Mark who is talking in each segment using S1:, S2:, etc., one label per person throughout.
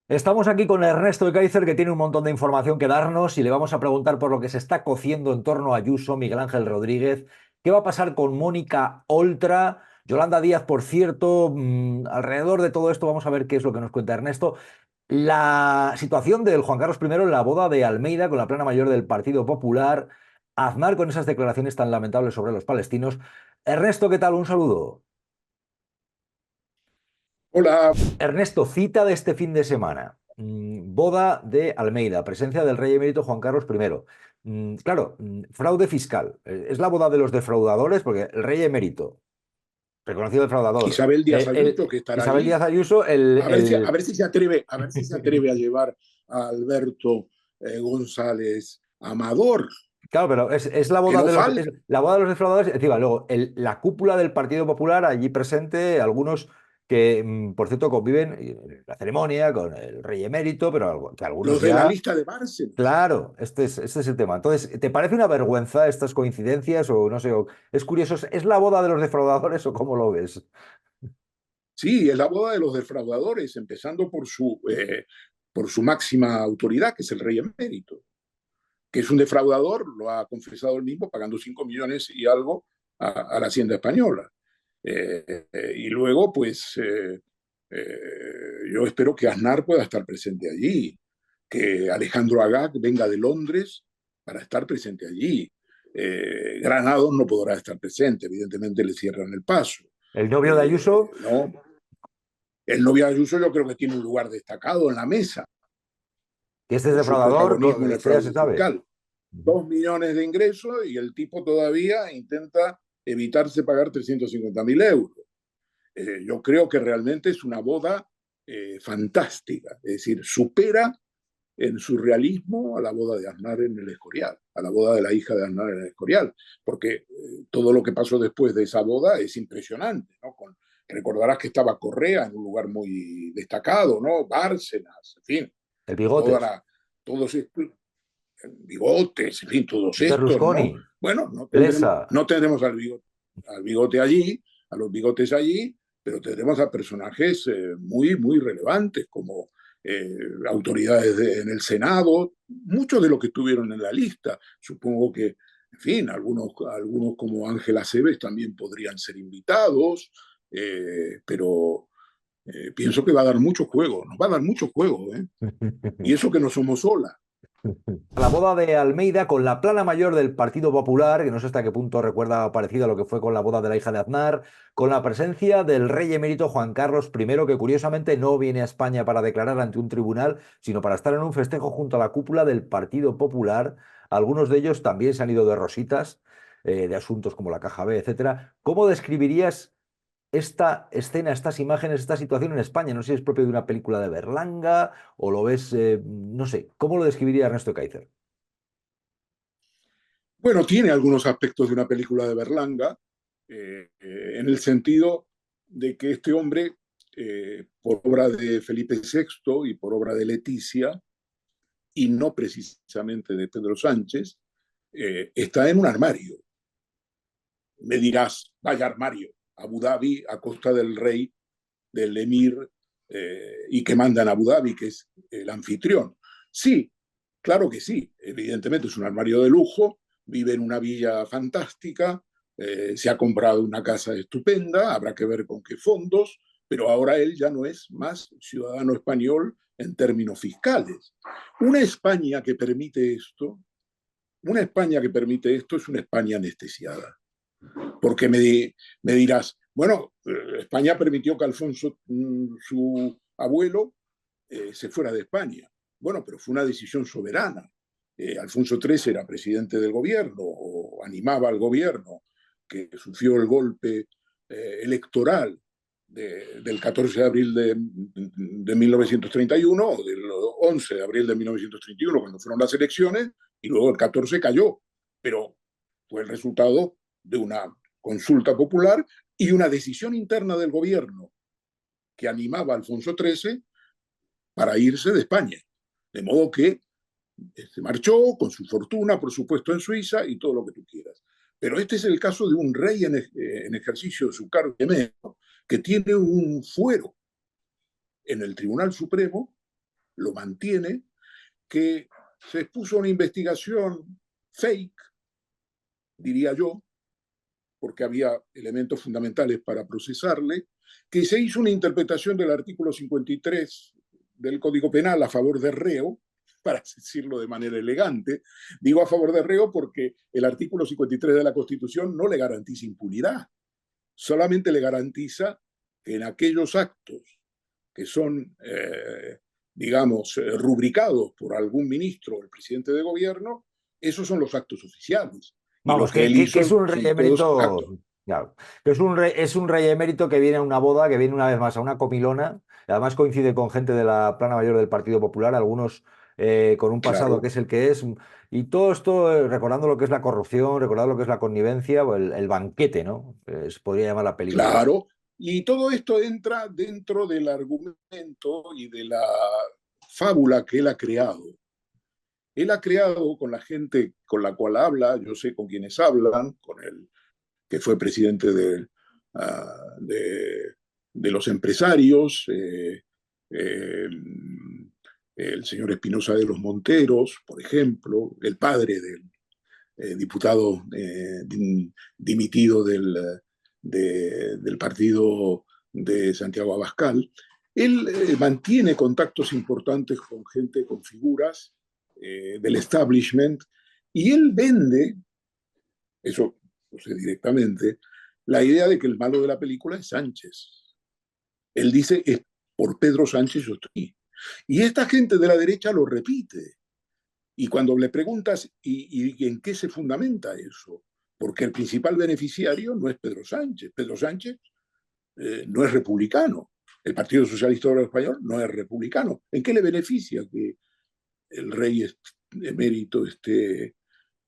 S1: Estamos aquí con Ernesto de Kaiser, que tiene un montón de información que darnos y le vamos a preguntar por lo que se está cociendo en torno a Ayuso, Miguel Ángel Rodríguez, qué va a pasar con Mónica Oltra, Yolanda Díaz, por cierto. Alrededor de todo esto vamos a ver qué es lo que nos cuenta Ernesto. La situación del Juan Carlos I en la boda de Almeida con la plana mayor del Partido Popular, Aznar con esas declaraciones tan lamentables sobre los palestinos. Ernesto, ¿qué tal? Un saludo.
S2: Hola,
S1: Ernesto, cita de este fin de semana. Boda de Almeida, presencia del rey emérito Juan Carlos I. Claro, fraude fiscal. Es la boda de los defraudadores, porque el rey emérito, reconocido defraudador,
S2: Isabel Díaz Ayuso, que estará
S1: Isabel
S2: allí.
S1: Díaz Ayuso,
S2: A ver si se atreve, a ver si se atreve a llevar a Alberto González Amador,
S1: claro, pero es la
S2: que
S1: boda
S2: no
S1: de los,
S2: falta.
S1: es la boda de los defraudadores. Encima, luego, la cúpula del Partido Popular allí presente, algunos que, por cierto, conviven en la ceremonia con el rey emérito, pero que algunos
S2: Los de la
S1: ya.
S2: lista de Bárcenas.
S1: Claro, este es el tema. Entonces, ¿te parece una vergüenza estas coincidencias o no sé, es curioso, ¿es la boda de los defraudadores o cómo lo ves?
S2: Sí, es la boda de los defraudadores, empezando por su máxima autoridad, que es el rey emérito, que es un defraudador, lo ha confesado él mismo, pagando 5 millones y algo a la Hacienda Española. Y luego, pues, yo espero que Aznar pueda estar presente allí, que Alejandro Agag venga de Londres para estar presente allí. Granados no podrá estar presente, evidentemente le cierran el paso.
S1: El novio de Ayuso,
S2: No, el novio Ayuso yo creo que tiene un lugar destacado en la mesa
S1: que este es
S2: por su
S1: defraudador,
S2: protagonismo en el
S1: esto ya se
S2: fraude
S1: sabe.
S2: fiscal. 2 millones de ingresos y el tipo todavía intenta evitarse pagar 350.000 euros. Yo creo que realmente es una boda fantástica, es decir, supera en su realismo a la boda de Aznar en el Escorial, a la boda de la hija de Aznar en el Escorial, porque todo lo que pasó después de esa boda es impresionante, ¿no? Recordarás que estaba Correa en un lugar muy destacado, ¿no? Bárcenas, en fin,
S1: El
S2: toda
S1: Bigotes,
S2: la, todos estos bigotes, en fin, todos estos,
S1: Berlusconi,
S2: ¿no? Bueno,
S1: Lessa.
S2: no tendremos al bigote allí, a los bigotes allí, pero tendremos a personajes muy, muy relevantes como autoridades en el Senado, muchos de los que estuvieron en la lista. Supongo que, en fin, algunos como Ángela Cebes también podrían ser invitados, pero pienso que va a dar mucho juego, nos va a dar mucho juego, ¿eh? Y eso que no somos sola.
S1: La boda de Almeida con la plana mayor del Partido Popular, que no sé hasta qué punto recuerda parecido a lo que fue con la boda de la hija de Aznar, con la presencia del rey emérito Juan Carlos I, que curiosamente no viene a España para declarar ante un tribunal, sino para estar en un festejo junto a la cúpula del Partido Popular. Algunos de ellos también se han ido de rositas, de asuntos como la Caja B, etcétera. ¿Cómo describirías esta escena, estas imágenes, esta situación en España? No sé si es propio de una película de Berlanga o lo ves, no sé, ¿cómo lo describiría Ernesto Kaiser?
S2: Bueno, tiene algunos aspectos de una película de Berlanga, en el sentido de que este hombre, por obra de Felipe VI y por obra de Leticia, y no precisamente de Pedro Sánchez, está en un armario. Me dirás, vaya armario, Abu Dhabi a costa del rey, del emir, y que manda en Abu Dhabi, que es el anfitrión. Sí, claro que sí, evidentemente es un armario de lujo, vive en una villa fantástica, se ha comprado una casa estupenda, habrá que ver con qué fondos, pero ahora él ya no es más ciudadano español en términos fiscales. Una España que permite esto, una España que permite esto es una España anestesiada. Porque me dirás, bueno, España permitió que Alfonso, su abuelo, se fuera de España. Bueno, pero fue una decisión soberana. Alfonso XIII era presidente del gobierno o animaba al gobierno que sufrió el golpe electoral del 14 de abril de 1931, o del 11 de abril de 1931, cuando fueron las elecciones, y luego el 14 cayó. Pero fue el resultado de una consulta popular y una decisión interna del gobierno que animaba a Alfonso XIII para irse de España. De modo que se marchó con su fortuna, por supuesto, en Suiza y todo lo que tú quieras. Pero este es el caso de un rey en ejercicio de su cargo que tiene un fuero en el Tribunal Supremo lo mantiene, que se expuso una investigación fake, diría yo, porque había elementos fundamentales para procesarle, que se hizo una interpretación del artículo 53 del Código Penal a favor del reo, para decirlo de manera elegante. Digo a favor del reo porque el artículo 53 de la Constitución no le garantiza impunidad, solamente le garantiza que en aquellos actos que son, digamos, rubricados por algún ministro o el presidente de gobierno, esos son los actos oficiales. Y lo
S1: Vamos,
S2: que él
S1: que es
S2: hizo
S1: un rey
S2: son todos actos.
S1: emérito, claro, que es un rey emérito que viene a una boda, que viene una vez más a una comilona, y además coincide con gente de la plana mayor del Partido Popular, algunos con un pasado que
S2: Claro,
S1: es el que es, y todo esto recordando lo que es la corrupción, recordando lo que es la connivencia, o el banquete, ¿no? Se podría llamar la película.
S2: claro. Y todo esto entra dentro del argumento y de la fábula que él ha creado. Él ha creado con la gente con la cual habla, yo sé con quienes hablan, con el que fue presidente de los empresarios, el señor Espinosa de los Monteros, por ejemplo, el padre del diputado dimitido del partido de Santiago Abascal. Él mantiene contactos importantes con gente, con figuras del establishment, y él vende, eso lo sé directamente, la idea de que el malo de la película es Sánchez. Él dice, es por Pedro Sánchez yo estoy. Y esta gente de la derecha lo repite. Y cuando le preguntas, ¿y en qué se fundamenta eso? Porque el principal beneficiario no es Pedro Sánchez. Pedro Sánchez no es republicano. El Partido Socialista Obrero Español no es republicano. ¿En qué le beneficia que el rey emérito esté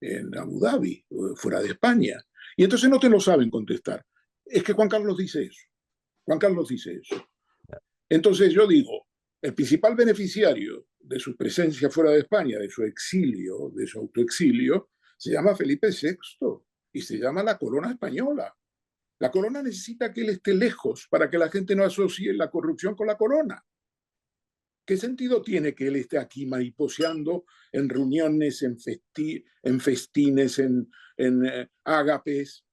S2: en Abu Dhabi, fuera de España? Y entonces no te lo saben contestar. Es que Juan Carlos dice eso. Juan Carlos dice eso. Entonces yo digo, el principal beneficiario de su presencia fuera de España, de su exilio, de su autoexilio, se llama Felipe VI y se llama la corona española. La corona necesita que él esté lejos para que la gente no asocie la corrupción con la corona. ¿Qué sentido tiene que él esté aquí mariposeando en reuniones, en festines, en ágapes,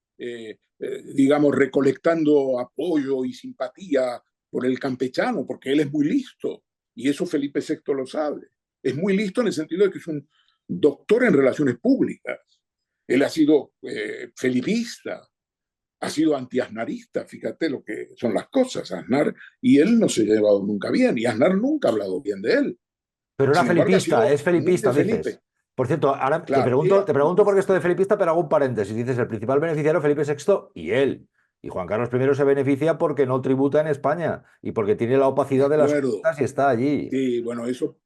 S2: digamos, recolectando apoyo y simpatía por el campechano? Porque él es muy listo, y eso Felipe VI lo sabe. Es muy listo en el sentido de que es un doctor en relaciones públicas. Él ha sido felipista, ha sido anti-aznarista, fíjate lo que son las cosas. Aznar y él no se ha llevado nunca bien, y Aznar nunca ha hablado bien de él.
S1: Pero era
S2: Sin embargo, ha
S1: felipista,
S2: sido
S1: es
S2: muy
S1: felipista,
S2: de Felipe.
S1: dices. Por cierto, ahora
S2: Claro,
S1: te pregunto por esto de felipista, pero hago un paréntesis. Dices el principal beneficiario Felipe VI y él. Y Juan Carlos I se beneficia porque no tributa en España y porque tiene la
S2: de
S1: opacidad de las
S2: acuerdo.
S1: cuentas y está allí.
S2: Sí, bueno, eso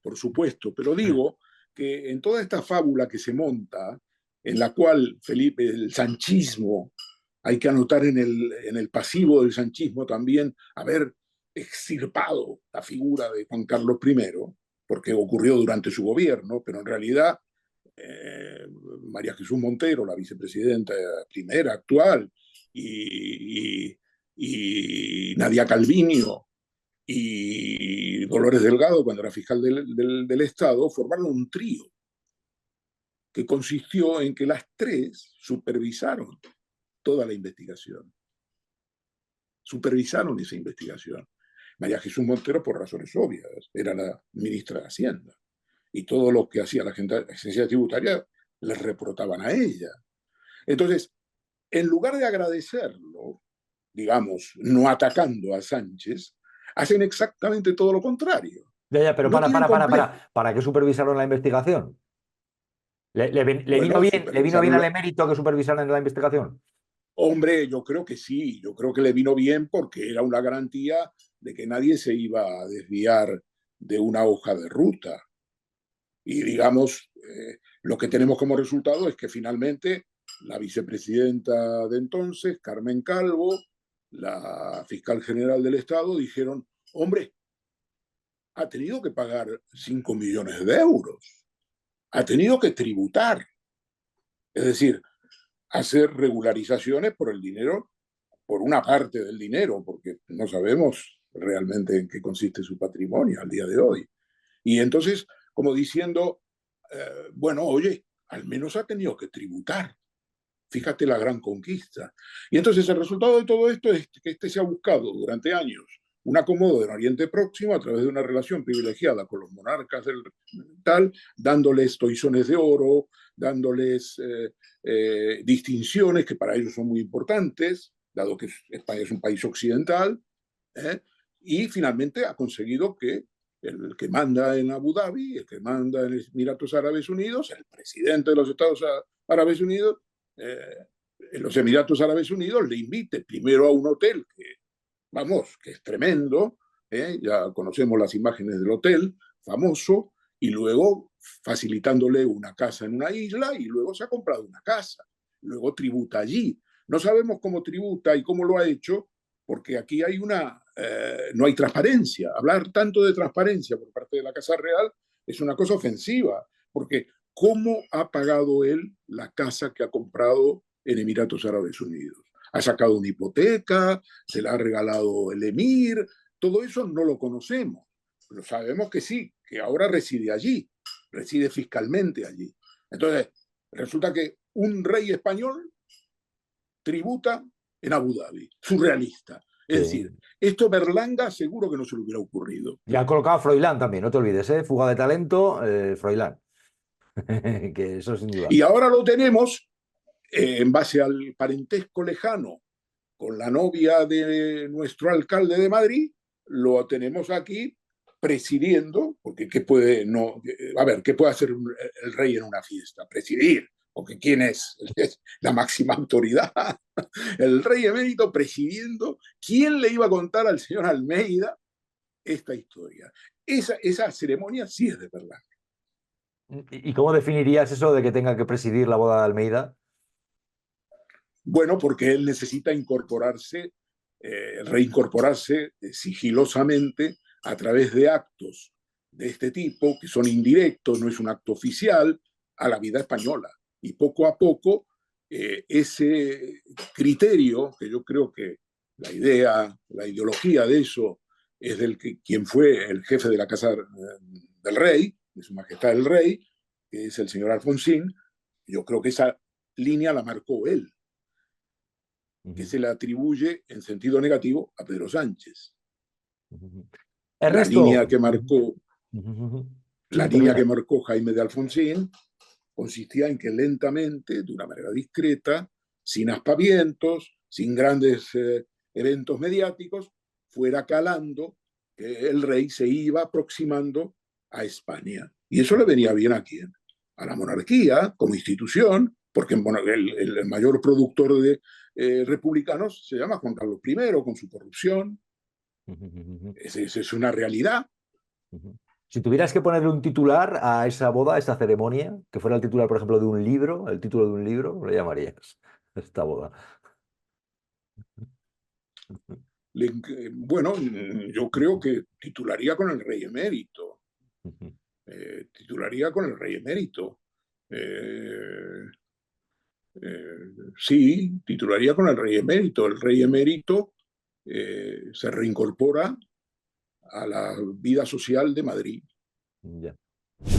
S2: por supuesto, pero digo que en toda esta fábula que se monta, en la cual Felipe, el sanchismo, hay que anotar en el pasivo del sanchismo también haber extirpado la figura de Juan Carlos I, porque ocurrió durante su gobierno, pero en realidad María Jesús Montero, la vicepresidenta primera actual, y, y Nadia Calviño y Dolores Delgado, cuando era fiscal del Estado, formaron un trío que consistió en que las tres supervisaron toda la investigación, supervisaron esa investigación. María Jesús Montero, por razones obvias, era la ministra de Hacienda, y todo lo que hacía la agencia tributaria les reportaban a ella. Entonces, en lugar de agradecerlo, digamos, no atacando a Sánchez, hacen exactamente todo lo contrario.
S1: Ya, ya, pero
S2: No tienen complejo.
S1: ¿Para qué supervisaron la investigación?
S2: Bueno,
S1: Le vino bien
S2: supervisaron.
S1: al emérito que supervisaran la investigación?
S2: Hombre, yo creo que sí, yo creo que le vino bien porque era una garantía de que nadie se iba a desviar de una hoja de ruta. Y digamos, lo que tenemos como resultado es que finalmente la vicepresidenta de entonces, Carmen Calvo, la fiscal general del Estado, dijeron, hombre, ha tenido que pagar 5 millones de euros, ha tenido que tributar, es decir, hacer regularizaciones por el dinero, por una parte del dinero, porque no sabemos realmente en qué consiste su patrimonio al día de hoy. Y entonces, como diciendo, bueno, oye, al menos ha tenido que tributar. Fíjate la gran conquista. Y entonces el resultado de todo esto es que este se ha buscado durante años un acomodo en Oriente Próximo a través de una relación privilegiada con los monarcas del tal, dándoles toisones de oro, dándoles distinciones que para ellos son muy importantes, dado que España es un país occidental, ¿eh? Y finalmente ha conseguido que el que manda en Abu Dhabi, el que manda en Emiratos Árabes Unidos, el presidente de los Estados Árabes Unidos, en los Emiratos Árabes Unidos, le invite primero a un hotel que, vamos, que es tremendo, ya conocemos las imágenes del hotel, famoso, y luego facilitándole una casa en una isla, y luego se ha comprado una casa, luego tributa allí. No sabemos cómo tributa y cómo lo ha hecho, porque aquí hay no hay transparencia. Hablar tanto de transparencia por parte de la Casa Real es una cosa ofensiva, porque ¿cómo ha pagado él la casa que ha comprado en Emiratos Árabes Unidos? Ha sacado una hipoteca, se la ha regalado el emir, todo eso no lo conocemos, pero sabemos que sí, que ahora reside allí, reside fiscalmente allí. Entonces, resulta que un rey español tributa en Abu Dhabi, surrealista. Es
S1: Sí.
S2: decir, esto Berlanga seguro que no se le hubiera ocurrido.
S1: Ya han colocado a Froilán también, no te olvides, ¿eh? Fuga de talento, Froilán. Que eso sin duda.
S2: Y ahora lo tenemos en base al parentesco lejano con la novia de nuestro alcalde de Madrid, lo tenemos aquí presidiendo, porque ¿qué puede, no, a ver, ¿qué puede hacer el rey en una fiesta? Presidir, porque ¿quién es la máxima autoridad? El rey emérito presidiendo. ¿Quién le iba a contar al señor Almeida esta historia? Esa ceremonia sí es de verdad.
S1: ¿Y cómo definirías eso de que tenga que presidir la boda de Almeida?
S2: Bueno, porque él necesita incorporarse, reincorporarse sigilosamente a través de actos de este tipo, que son indirectos, no es un acto oficial, a la vida española. Y poco a poco, ese criterio, que yo creo que la idea, la ideología de eso es del que quien fue el jefe de la Casa del Rey, de Su Majestad el Rey, que es el señor Alfonsín, yo creo que esa línea la marcó él, que se le atribuye en sentido negativo a Pedro Sánchez. La línea
S1: Ernesto.
S2: que marcó, la
S1: Sí,
S2: línea
S1: termina.
S2: que marcó Jaime de Alfonsín consistía en que lentamente, de una manera discreta, sin aspavientos, sin grandes eventos mediáticos, fuera calando que el rey se iba aproximando a España. Y eso le venía bien a quién? A la monarquía como institución, porque bueno, el mayor productor de republicanos se llama Juan Carlos I, con su corrupción. Esa es una realidad.
S1: Si tuvieras que ponerle un titular a esa boda, a esa ceremonia, que fuera el titular, por ejemplo, de un libro, el título de un libro, ¿cómo le llamarías esta boda?
S2: Bueno, yo creo que titularía con el rey emérito. Titularía con el rey emérito. Eh, sí, titularía con el rey emérito. El rey emérito se reincorpora a la vida social de Madrid.
S1: Ya.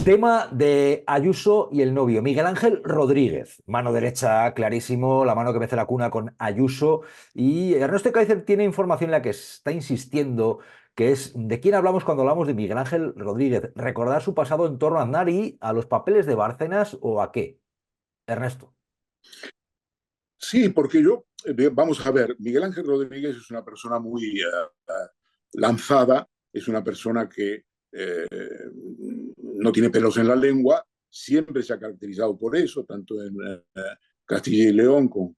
S1: Tema de Ayuso y el novio, Miguel Ángel Rodríguez, mano derecha, clarísimo, la mano que mece la cuna con Ayuso. Y Ernesto Kaiser tiene información en la que está insistiendo, que es de quién hablamos cuando hablamos de Miguel Ángel Rodríguez. Recordar su pasado en torno a Aznar y a los papeles de Bárcenas o a qué. Ernesto.
S2: Sí, porque vamos a ver, Miguel Ángel Rodríguez es una persona muy lanzada, es una persona que no tiene pelos en la lengua, siempre se ha caracterizado por eso, tanto en Castilla y León con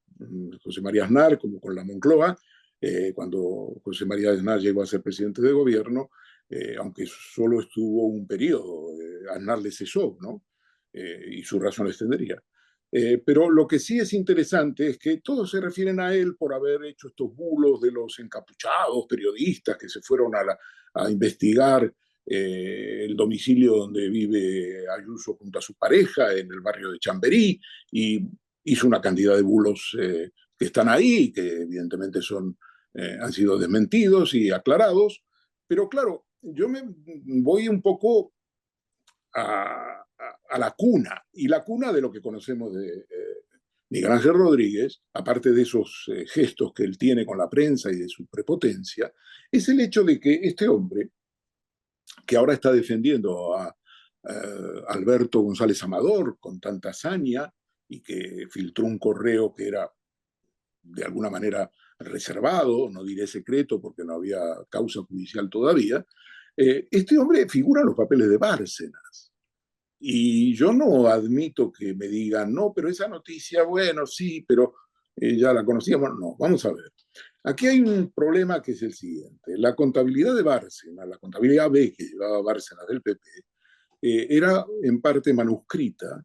S2: José María Aznar como con la Moncloa, cuando José María Aznar llegó a ser presidente de gobierno, aunque solo estuvo un periodo, Aznar le cesó, ¿no? Y sus razones tendría. Pero lo que sí es interesante es que todos se refieren a él por haber hecho estos bulos de los encapuchados periodistas que se fueron a investigar el domicilio donde vive Ayuso junto a su pareja en el barrio de Chamberí, y hizo una cantidad de bulos que están ahí, que evidentemente han sido desmentidos y aclarados. Pero claro, yo me voy un poco a la cuna, y la cuna de lo que conocemos de Miguel Ángel Rodríguez, aparte de esos gestos que él tiene con la prensa y de su prepotencia, es el hecho de que este hombre, que ahora está defendiendo a Alberto González Amador con tanta hazaña y que filtró un correo que era de alguna manera reservado, no diré secreto porque no había causa judicial todavía, este hombre figura en los papeles de Bárcenas. Y yo no admito que me digan, no, pero esa noticia, bueno, sí, pero ya la conocíamos. No, vamos a ver. Aquí hay un problema que es el siguiente. La contabilidad de Bárcenas, la contabilidad B que llevaba Bárcenas del PP, era en parte manuscrita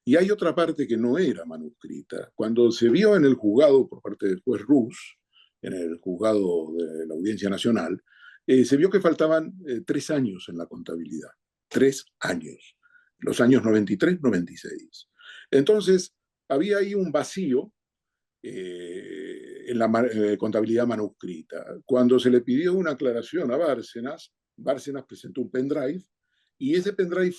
S2: y hay otra parte que no era manuscrita. Cuando se vio en el juzgado por parte del juez Rus, en el juzgado de la Audiencia Nacional, se vio que faltaban 3 años en la contabilidad. 3 años. Los años 93, 96. Entonces, había ahí un vacío en la contabilidad manuscrita. Cuando se le pidió una aclaración a Bárcenas, Bárcenas presentó un pendrive y ese pendrive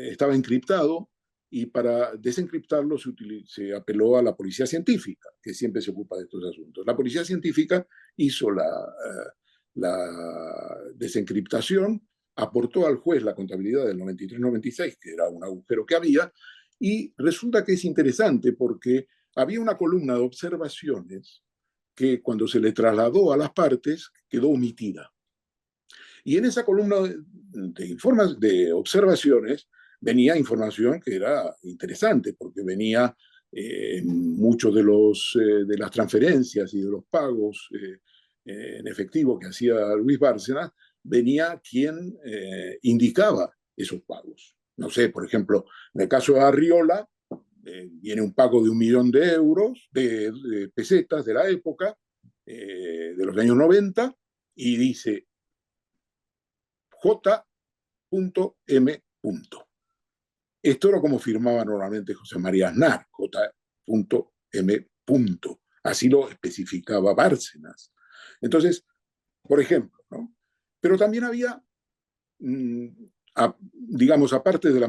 S2: estaba encriptado y para desencriptarlo se apeló a la policía científica, que siempre se ocupa de estos asuntos. La policía científica hizo la desencriptación, aportó al juez la contabilidad del 93-96, que era un agujero que había, y resulta que es interesante porque había una columna de observaciones que cuando se le trasladó a las partes quedó omitida. Y en esa columna de observaciones venía información que era interesante, porque venía muchos de las transferencias y de los pagos en efectivo que hacía Luis Bárcenas, venía quien indicaba esos pagos. No sé, por ejemplo, en el caso de Arriola, viene un pago de 1.000.000 de euros, de pesetas de la época, de los años 90, y dice J.M. Esto era como firmaba normalmente José María Aznar, J.M. Así lo especificaba Bárcenas. Entonces, por ejemplo, ¿no? Pero también había, digamos, aparte de la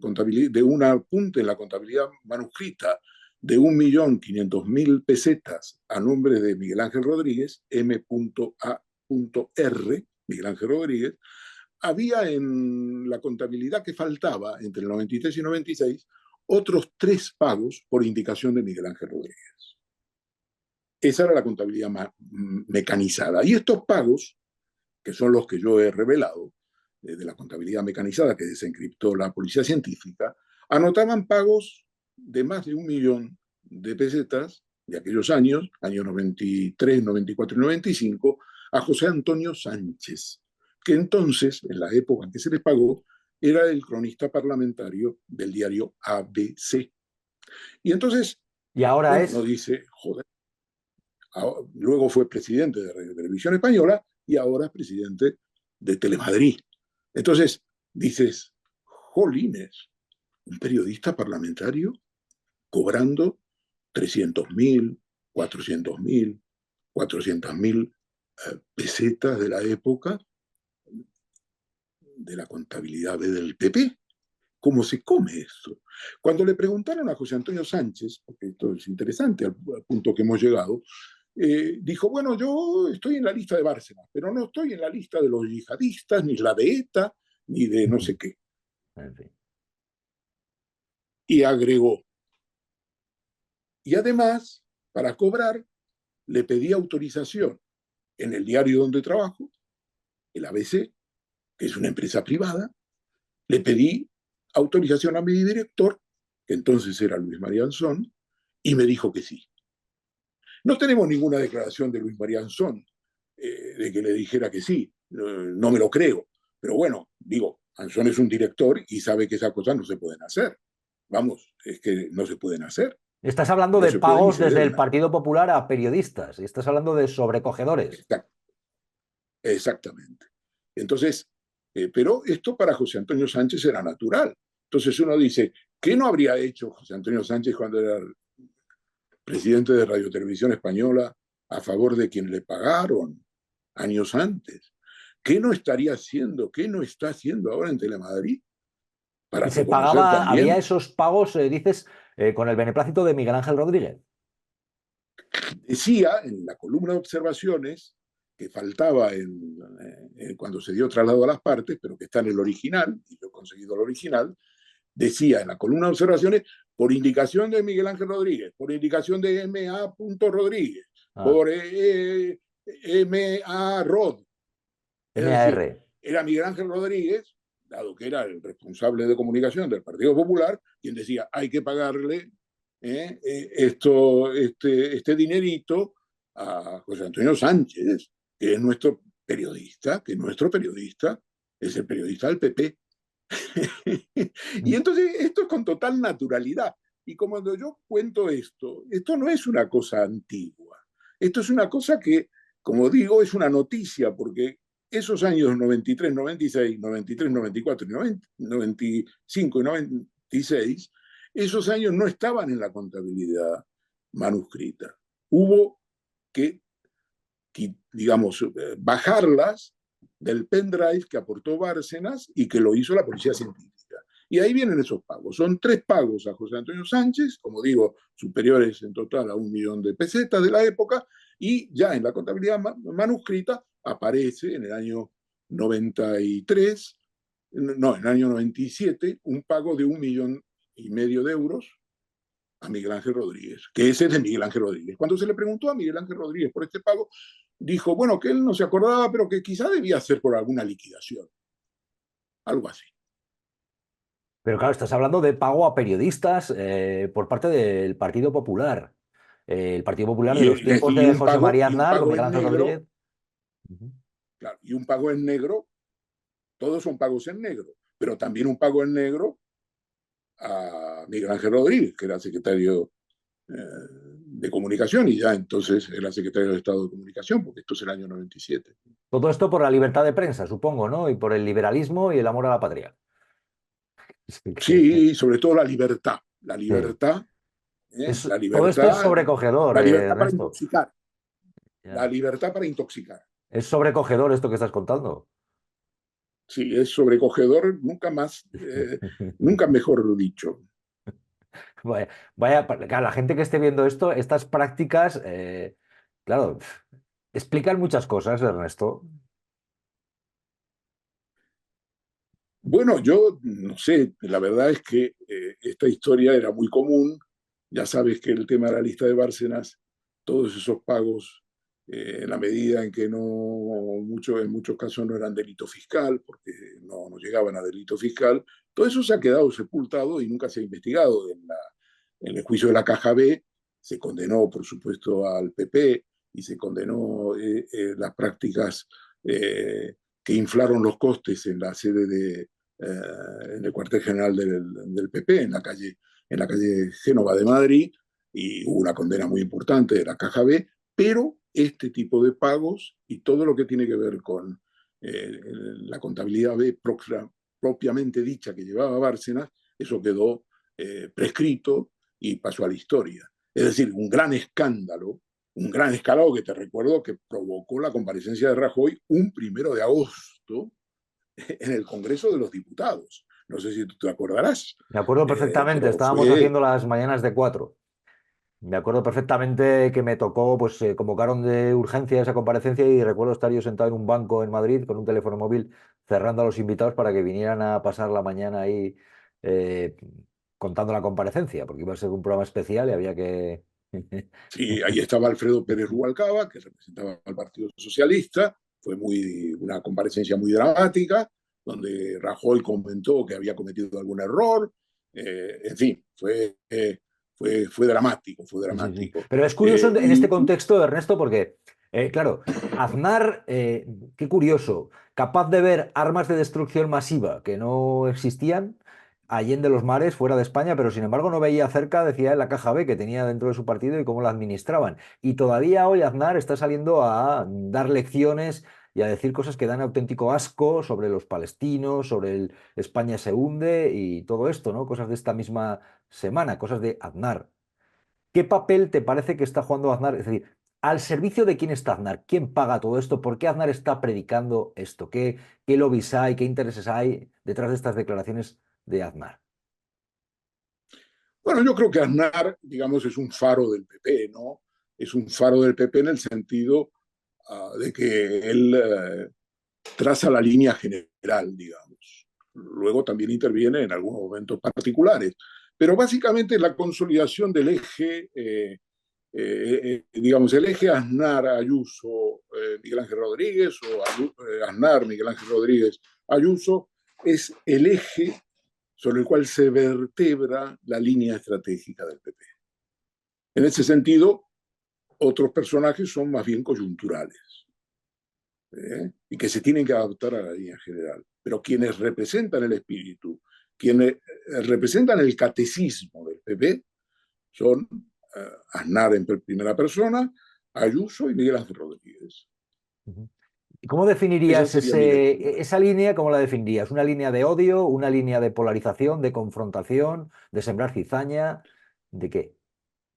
S2: contabilidad, de un apunte en la contabilidad manuscrita de 1.500.000 pesetas a nombre de Miguel Ángel Rodríguez, M.A.R., Miguel Ángel Rodríguez, había en la contabilidad que faltaba entre el 93 y 96 otros 3 pagos por indicación de Miguel Ángel Rodríguez. Esa era la contabilidad mecanizada. Y estos pagos, que son los que yo he revelado, de la contabilidad mecanizada que desencriptó la policía científica, anotaban pagos de más de 1.000.000 de pesetas de aquellos años 93, 94 y 95, a José Antonio Sánchez, que entonces, en la época en que se les pagó, era el cronista parlamentario del diario ABC. Y entonces,
S1: Y ahora
S2: uno
S1: es,
S2: dice, joder, luego fue presidente de Radio Televisión Española y ahora es presidente de Telemadrid. Entonces, dices, jolines, un periodista parlamentario cobrando 300.000, 400.000, 400.000 pesetas de la época de la contabilidad B del PP. ¿Cómo se come esto? Cuando le preguntaron a José Antonio Sánchez, porque esto es interesante al punto que hemos llegado, dijo, bueno, yo estoy en la lista de Bárcenas, pero no estoy en la lista de los yihadistas, ni la de ETA, ni de no sé qué.
S1: en fin.
S2: Y agregó, y además, para cobrar, le pedí autorización en el diario donde trabajo, el ABC, que es una empresa privada, le pedí autorización a mi director, que entonces era Luis María Anzón, y me dijo que sí. No tenemos ninguna declaración de Luis María Anzón de que le dijera que sí, no me lo creo, pero bueno, digo, Anzón es un director y sabe que esas cosas no se pueden hacer. Vamos, es que no se pueden hacer,
S1: Estás hablando
S2: no
S1: de
S2: se pueden ni
S1: pagos
S2: se
S1: desde el
S2: deben hacer.
S1: Partido Popular a periodistas, y estás hablando de sobrecogedores.
S2: Exactamente. Entonces, pero esto para José Antonio Sánchez era natural. Entonces uno dice, ¿qué no habría hecho José Antonio Sánchez cuando era presidente de Radio Televisión Española a favor de quien le pagaron? años antes. ¿Qué no estaría haciendo, qué no está haciendo ahora en Telemadrid para
S1: Y se
S2: reconocer
S1: pagaba, había
S2: también?
S1: esos pagos, dices, con el beneplácito de Miguel Ángel Rodríguez.
S2: Decía en la columna de observaciones que faltaba cuando se dio traslado a las partes, pero que está en el original, y yo he conseguido el original, decía en la columna de observaciones, por indicación de Miguel Ángel Rodríguez, por indicación de M.A. Rodríguez,
S1: Ah,
S2: por M.A. Rod. Es decir,
S1: MAR.
S2: era Miguel Ángel Rodríguez, dado que era el responsable de comunicación del Partido Popular, quien decía, hay que pagarle este dinerito a José Antonio Sánchez, que es nuestro periodista, es el periodista del PP. Y entonces esto es con total naturalidad. Y como cuando yo cuento esto no es una cosa antigua. Esto es una cosa que, como digo, es una noticia, porque esos años 93, 96, 93, 94, 95 y 96, esos años no estaban en la contabilidad manuscrita. Hubo que, digamos, bajarlas del pendrive que aportó Bárcenas y que lo hizo la Policía Científica. Y ahí vienen esos pagos. Son 3 pagos a José Antonio Sánchez, como digo, superiores en total a 1 millón de pesetas de la época, y ya en la contabilidad manuscrita aparece en el año 93, no, en el año 97, un pago de 1,5 millones de euros a Miguel Ángel Rodríguez, que ese es de Miguel Ángel Rodríguez. Cuando se le preguntó a Miguel Ángel Rodríguez por este pago, dijo, bueno, que él no se acordaba, pero que quizá debía ser por alguna liquidación, algo así.
S1: Pero claro, estás hablando de pago a periodistas por parte del Partido Popular. El Partido Popular de los tiempos de José María
S2: Y un
S1: Aznar con
S2: pago
S1: Miguel
S2: en
S1: Ángel
S2: negro,
S1: Rodríguez. Ujú.
S2: claro, y un pago en negro, todos son pagos en negro, pero también un pago en negro a Miguel Ángel Rodríguez, que era secretario de comunicación y ya entonces era secretario de Estado de Comunicación, porque esto es el año 97.
S1: Todo esto por la libertad de prensa, supongo, ¿no? Y por el liberalismo y el amor a la patria. Sí,
S2: Sí, sobre todo
S1: sí.
S2: la
S1: Todo esto es
S2: libertad,
S1: sobrecogedor,
S2: la libertad para
S1: Ernesto.
S2: intoxicar, la
S1: Ya.
S2: libertad para intoxicar.
S1: Es sobrecogedor esto que estás contando.
S2: Sí, es sobrecogedor, nunca más, nunca mejor dicho.
S1: Vaya, claro, la gente que esté viendo esto, estas prácticas, claro, explican muchas cosas, Ernesto.
S2: Bueno, yo no sé, la verdad es que esta historia era muy común. Ya sabes que el tema de la lista de Bárcenas, todos esos pagos, en la medida en que en muchos casos no eran delito fiscal, porque no llegaban a delito fiscal, todo eso se ha quedado sepultado y nunca se ha investigado. En el juicio de la Caja B se condenó, por supuesto, al PP y se condenó las prácticas que inflaron los costes en la sede en el cuartel general del PP, en la calle Génova de Madrid, y hubo una condena muy importante de la Caja B, pero este tipo de pagos y todo lo que tiene que ver con la contabilidad B propiamente dicha que llevaba Bárcenas, eso quedó prescrito y pasó a la historia. Es decir, un gran escándalo que te recuerdo que provocó la comparecencia de Rajoy un 1 de agosto en el Congreso de los Diputados. No sé si tú te acordarás,
S1: Me acuerdo perfectamente,
S2: pero
S1: estábamos
S2: fue,
S1: haciendo las mañanas de 4. Me acuerdo perfectamente que me tocó, pues convocaron de urgencia esa comparecencia y recuerdo estar yo sentado en un banco en Madrid con un teléfono móvil cerrando a los invitados para que vinieran a pasar la mañana ahí eh, contando la comparecencia, porque iba a ser un programa especial y había que...
S2: sí, ahí estaba Alfredo Pérez Rubalcaba, que representaba al Partido Socialista, fue una comparecencia muy dramática, donde Rajoy comentó que había cometido algún error, en fin, fue dramático, fue
S1: Sí, sí, sí.
S2: dramático.
S1: Pero es curioso en este
S2: Y
S1: contexto, Ernesto, porque, claro, Aznar, qué curioso, capaz de ver armas de destrucción masiva que no existían allende los mares, fuera de España, pero sin embargo no veía cerca, decía, en la caja B que tenía dentro de su partido y cómo la administraban. Y todavía hoy Aznar está saliendo a dar lecciones y a decir cosas que dan auténtico asco sobre los palestinos, sobre el España se hunde y todo esto, ¿no? Cosas de esta misma semana, cosas de Aznar. ¿Qué papel te parece que está jugando Aznar? Es decir, ¿Al servicio de quién está Aznar? ¿Quién paga todo esto? ¿Por qué Aznar está predicando esto? ¿Qué lobbies hay? ¿Qué intereses hay detrás de estas declaraciones de Aznar?
S2: Bueno, yo creo que Aznar, digamos, es un faro del PP, ¿no? Es un faro del PP en el sentido de que él traza la línea general, digamos. Luego también interviene en algunos momentos particulares. Pero básicamente la consolidación del eje, digamos, el eje Aznar-Ayuso, Miguel Ángel Rodríguez, o Aznar, Miguel Ángel Rodríguez, Ayuso, es el eje sobre el cual se vertebra la línea estratégica del PP. En ese sentido, otros personajes son más bien coyunturales, y que se tienen que adaptar a la línea general. Pero quienes representan el espíritu, quienes representan el catecismo del PP, son Aznar en primera persona, Ayuso y Miguel Ángel Rodríguez.
S1: ¿Y cómo
S2: Esa
S1: definirías
S2: sería mi lectura.
S1: esa línea? ¿Cómo la definirías? ¿Una línea de odio? ¿Una línea de polarización, de confrontación, de sembrar cizaña? ¿De qué?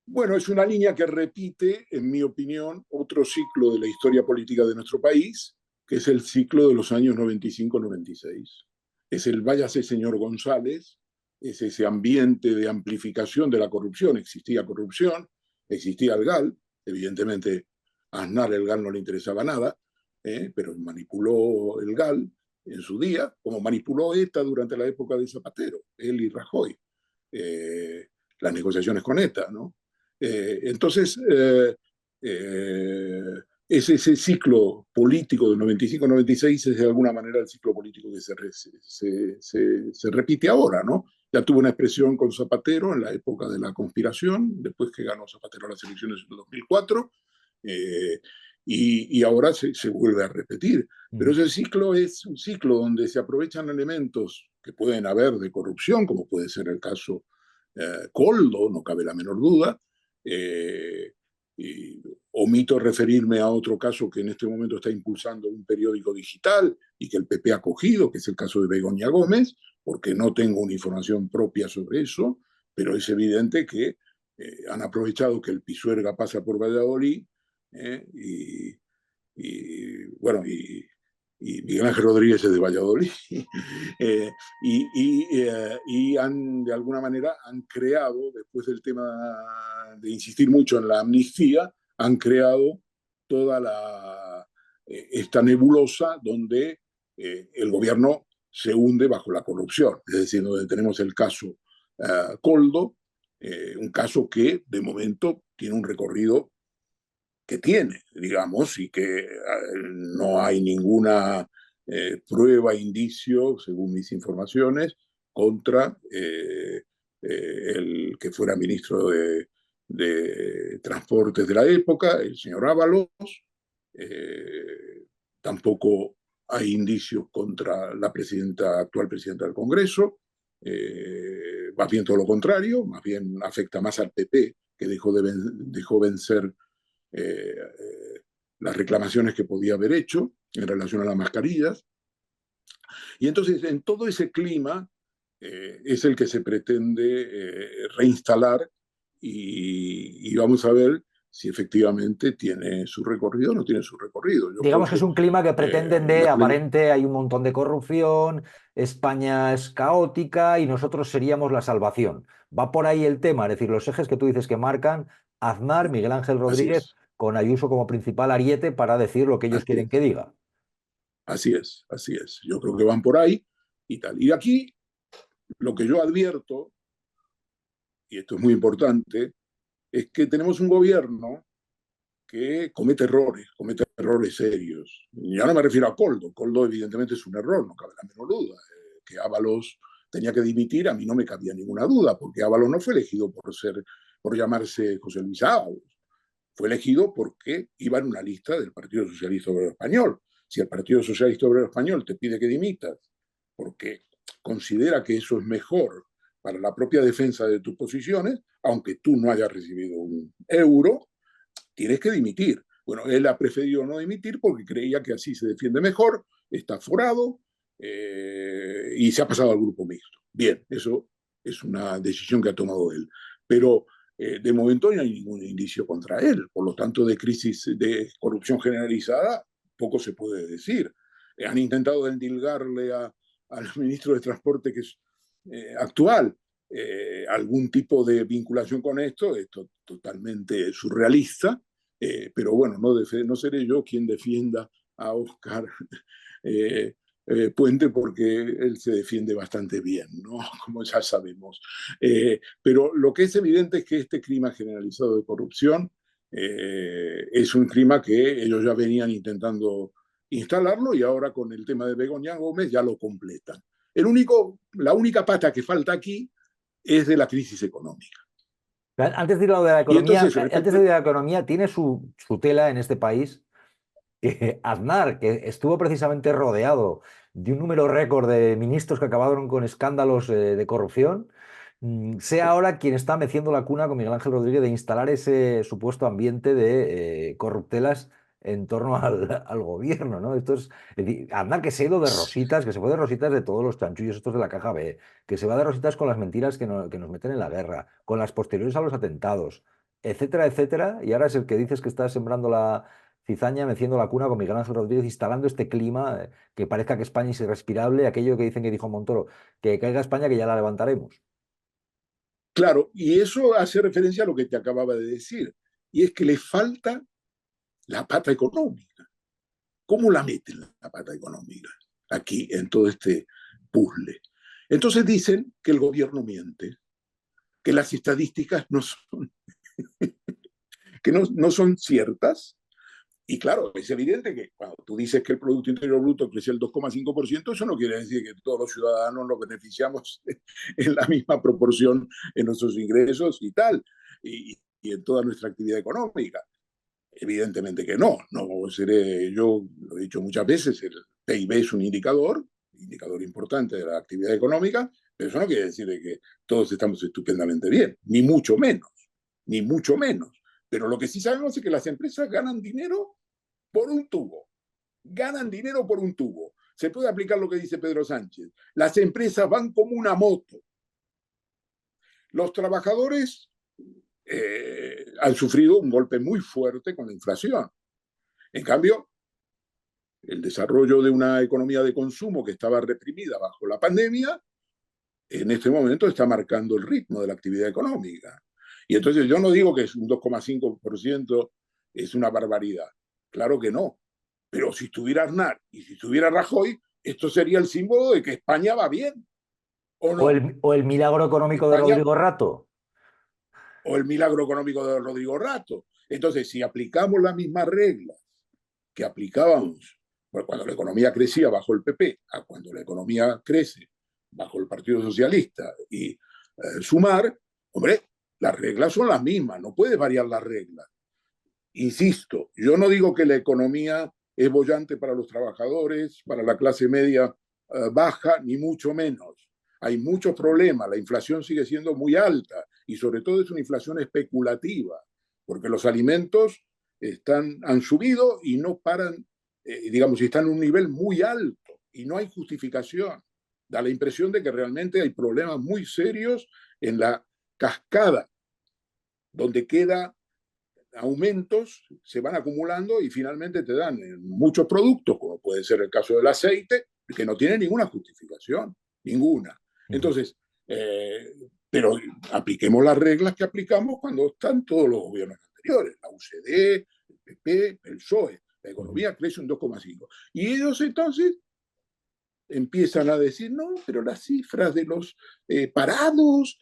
S2: Bueno, es una línea que repite, en mi opinión, otro ciclo de la historia política de nuestro país, que es el ciclo de los años 95-96. Es el váyase señor González, es ese ambiente de amplificación de la corrupción. Existía corrupción, existía el GAL, evidentemente a Aznar el GAL no le interesaba nada, pero manipuló el GAL en su día, como manipuló ETA durante la época de Zapatero, él y Rajoy, eh, las negociaciones con ETA, ¿no? Entonces, es ese ciclo político del 95-96 es de alguna manera el ciclo político que se repite ahora, ¿no? Ya tuvo una expresión con Zapatero en la época de la conspiración, después que ganó Zapatero las elecciones en el 2004, y ahora se vuelve a repetir. Pero ese ciclo es un ciclo donde se aprovechan elementos que pueden haber de corrupción, como puede ser el caso Coldo, no cabe la menor duda. Eh, y omito referirme a otro caso que en este momento está impulsando un periódico digital y que el PP ha cogido, que es el caso de Begoña Gómez, porque no tengo una información propia sobre eso, pero es evidente que han aprovechado que el Pisuerga pasa por Valladolid, bueno, y Miguel Ángel Rodríguez es de Valladolid, eh, y han, de alguna manera, han creado, después del tema de insistir mucho en la amnistía, han creado toda esta nebulosa donde el gobierno se hunde bajo la corrupción, es decir, donde tenemos el caso Coldo, un caso que de momento tiene un recorrido que tiene, digamos, y que no hay ninguna prueba, indicio, según mis informaciones, contra el que fuera ministro de Transportes de la época, el señor Ábalos. Tampoco hay indicios contra la actual presidenta del Congreso. Más bien todo lo contrario, más bien afecta más al PP, que dejó vencer eh, las reclamaciones que podía haber hecho en relación a las mascarillas. Y entonces, en todo ese clima es el que se pretende reinstalar y vamos a ver si efectivamente tiene su recorrido o no tiene su recorrido. Yo creo
S1: Digamos que es
S2: que
S1: un clima que pretenden de
S2: la,
S1: aparente, hay un montón de corrupción, España es caótica y nosotros seríamos la salvación. Va por ahí el tema, es decir, los ejes que tú dices que marcan Aznar, Miguel Ángel
S2: así
S1: Rodríguez,
S2: es,
S1: con Ayuso como principal ariete para decir lo que ellos
S2: así
S1: quieren que
S2: es,
S1: diga.
S2: así es, así es. Yo creo que van por ahí y tal. Y aquí lo que yo advierto, y esto es muy importante, es que tenemos un gobierno que comete errores serios. Ya no me refiero a Coldo. Coldo evidentemente es un error, no cabe la menor duda. Que Ábalos tenía que dimitir, a mí no me cabía ninguna duda, porque Ábalos no fue elegido por llamarse José Luis Ábalos. Fue elegido porque iba en una lista del Partido Socialista Obrero Español. Si el Partido Socialista Obrero Español te pide que dimitas porque considera que eso es mejor para la propia defensa de tus posiciones, aunque tú no hayas recibido un euro, tienes que dimitir. Bueno, él ha preferido no dimitir porque creía que así se defiende mejor, está forado y se ha pasado al grupo mixto. Bien, eso es una decisión que ha tomado él. Pero De momento no hay ningún indicio contra él. Por lo tanto, de crisis de corrupción generalizada, poco se puede decir. Han intentado endilgarle al ministro de Transporte, que es actual, algún tipo de vinculación con esto. Esto totalmente surrealista. Pero bueno, no seré yo quien defienda a Oscar eh, Puente, porque él se defiende bastante bien, ¿no? Como ya sabemos. Pero lo que es evidente es que este clima generalizado de corrupción es un clima que ellos ya venían intentando instalarlo, y ahora con el tema de Begoña Gómez ya lo completan. La única pata que falta aquí es de la crisis económica.
S1: Antes de ir a lo de la
S2: Y
S1: economía,
S2: entonces,
S1: antes de
S2: respecto,
S1: ir a la economía, tiene su tela en este país que Aznar, que estuvo precisamente rodeado de un número récord de ministros que acabaron con escándalos de corrupción, sea ahora quien está meciendo la cuna con Miguel Ángel Rodríguez de instalar ese supuesto ambiente de corruptelas en torno al gobierno, ¿no? Es decir, Aznar que se ha ido de rositas, que se fue de rositas de todos los chanchullos estos de la caja B, que se va de rositas con las mentiras que nos meten en la guerra, con las posteriores a los atentados, etcétera, etcétera, y ahora es el que dices que está sembrando la cizaña, meciendo la cuna con Miguel Ángel Rodríguez, instalando este clima que parezca que España es irrespirable, aquello que dicen que dijo Montoro, que caiga España que ya la levantaremos.
S2: claro, y eso hace referencia a lo que te acababa de decir, y es que le falta la pata económica. ¿Cómo la meten la pata económica aquí en todo este puzzle? Entonces dicen que el gobierno miente, que las estadísticas no son ciertas. Y claro, es evidente que cuando tú dices que el Producto Interior Bruto creció el 2,5%, eso no quiere decir que todos los ciudadanos nos beneficiamos en la misma proporción en nuestros ingresos y tal, y en toda nuestra actividad económica. Evidentemente que no. Yo lo he dicho muchas veces, el PIB es un indicador importante de la actividad económica, pero eso no quiere decir que todos estamos estupendamente bien, ni mucho menos, ni mucho menos. Pero lo que sí sabemos es que las empresas ganan dinero por un tubo, ganan dinero por un tubo. Se puede aplicar lo que dice Pedro Sánchez. Las empresas van como una moto. Los trabajadores han sufrido un golpe muy fuerte con la inflación. En cambio, el desarrollo de una economía de consumo que estaba reprimida bajo la pandemia, en este momento está marcando el ritmo de la actividad económica. Y entonces yo no digo que es un 2,5% es una barbaridad. Claro que no. Pero si estuviera Aznar y si estuviera Rajoy, esto sería el símbolo de que España va bien, ¿o no?
S1: O el milagro económico de
S2: España,
S1: Rodrigo Rato.
S2: o el milagro económico de Rodrigo Rato. Entonces, si aplicamos las mismas reglas que aplicábamos cuando la economía crecía bajo el PP a cuando la economía crece bajo el Partido Socialista y Sumar, hombre, las reglas son las mismas, no puedes variar las reglas. Insisto, yo no digo que la economía es bollante para los trabajadores, para la clase media baja, ni mucho menos. Hay muchos problemas, la inflación sigue siendo muy alta y sobre todo es una inflación especulativa, porque los alimentos han subido y no paran, digamos, están en un nivel muy alto y no hay justificación. Da la impresión de que realmente hay problemas muy serios en la cascada, donde queda aumentos, se van acumulando y finalmente te dan muchos productos, como puede ser el caso del aceite, que no tiene ninguna justificación, ninguna.
S1: Uh -huh.
S2: Entonces, pero apliquemos las reglas que aplicamos cuando están todos los gobiernos anteriores, la UCD, el PP, el PSOE. La economía crece un 2,5. Y ellos entonces empiezan a decir, no, pero las cifras de los parados,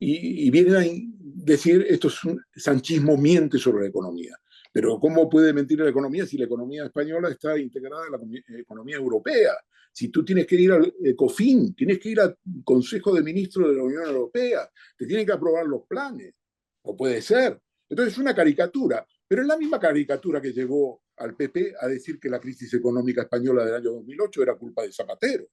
S2: y vienen a decir, esto es un sanchismo, miente sobre la economía. Pero ¿cómo puede mentir la economía si la economía española está integrada en la economía europea? Si tú tienes que ir al ECOFIN, tienes que ir al Consejo de Ministros de la Unión Europea, te tienen que aprobar los planes, o puede ser. Entonces es una caricatura, pero es la misma caricatura que llevó al PP a decir que la crisis económica española del año 2008 era culpa de Zapatero.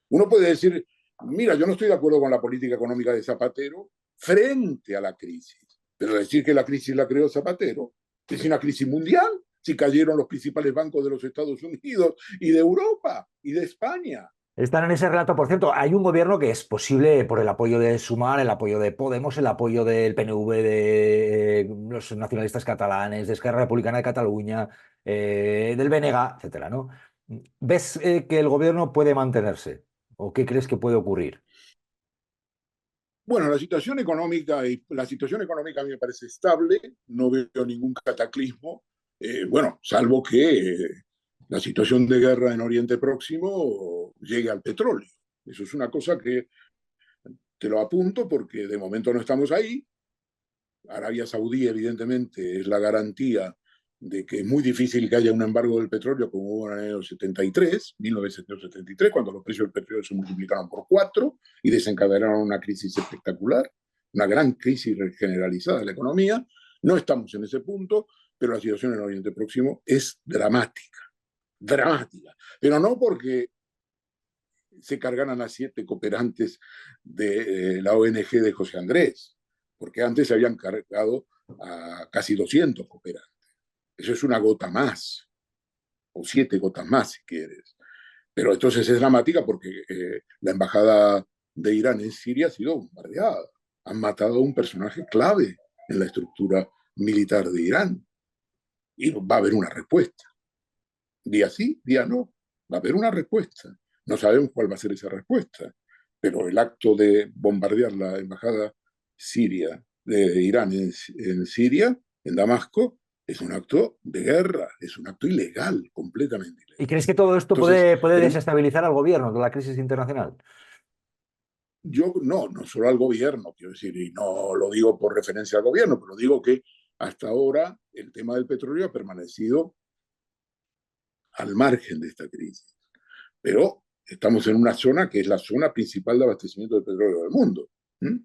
S2: Uno puede decir, mira, yo no estoy de acuerdo con la política económica de Zapatero frente a la crisis, pero decir que la crisis la creó Zapatero es una crisis mundial, si cayeron los principales bancos de los Estados Unidos y de Europa y de España.
S1: Están en ese relato. Por cierto, hay un gobierno que es posible por el apoyo de Sumar, el apoyo de Podemos, el apoyo del PNV, de los nacionalistas catalanes, de Esquerra Republicana de Cataluña, del BNG, etcétera, ¿no? ¿Ves que el gobierno puede mantenerse? ¿O qué crees que puede ocurrir?
S2: Bueno, la situación económica a mí me parece estable, no veo ningún cataclismo, bueno, salvo que la situación de guerra en Oriente Próximo llegue al petróleo. Eso es una cosa que te lo apunto porque de momento no estamos ahí. Arabia Saudí, evidentemente, es la garantía de que es muy difícil que haya un embargo del petróleo como hubo en el año 73, 1973, cuando los precios del petróleo se multiplicaron por 4 y desencadenaron una crisis espectacular, una gran crisis generalizada de la economía. No estamos en ese punto, pero la situación en el Oriente Próximo es dramática, dramática. Pero no porque se cargaran a 7 cooperantes de la ONG de José Andrés, porque antes se habían cargado a casi 200 cooperantes. Eso es una gota más, o 7 gotas más si quieres. Pero entonces es dramática porque la embajada de Irán en Siria ha sido bombardeada. Han matado a un personaje clave en la estructura militar de Irán. Y va a haber una respuesta. Día sí, día no. Va a haber una respuesta. No sabemos cuál va a ser esa respuesta. Pero el acto de bombardear la embajada siria de Irán en Siria, en Damasco, es un acto de guerra, es un acto ilegal, completamente
S1: ¿Y
S2: ilegal.
S1: crees que todo esto
S2: Entonces,
S1: puede
S2: tenemos,
S1: desestabilizar al gobierno de la crisis internacional?
S2: yo no solo al gobierno, quiero decir, y no lo digo por referencia al gobierno, pero digo que hasta ahora el tema del petróleo ha permanecido al margen de esta crisis. Pero estamos en una zona que es la zona principal de abastecimiento de petróleo del mundo. ¿Mm?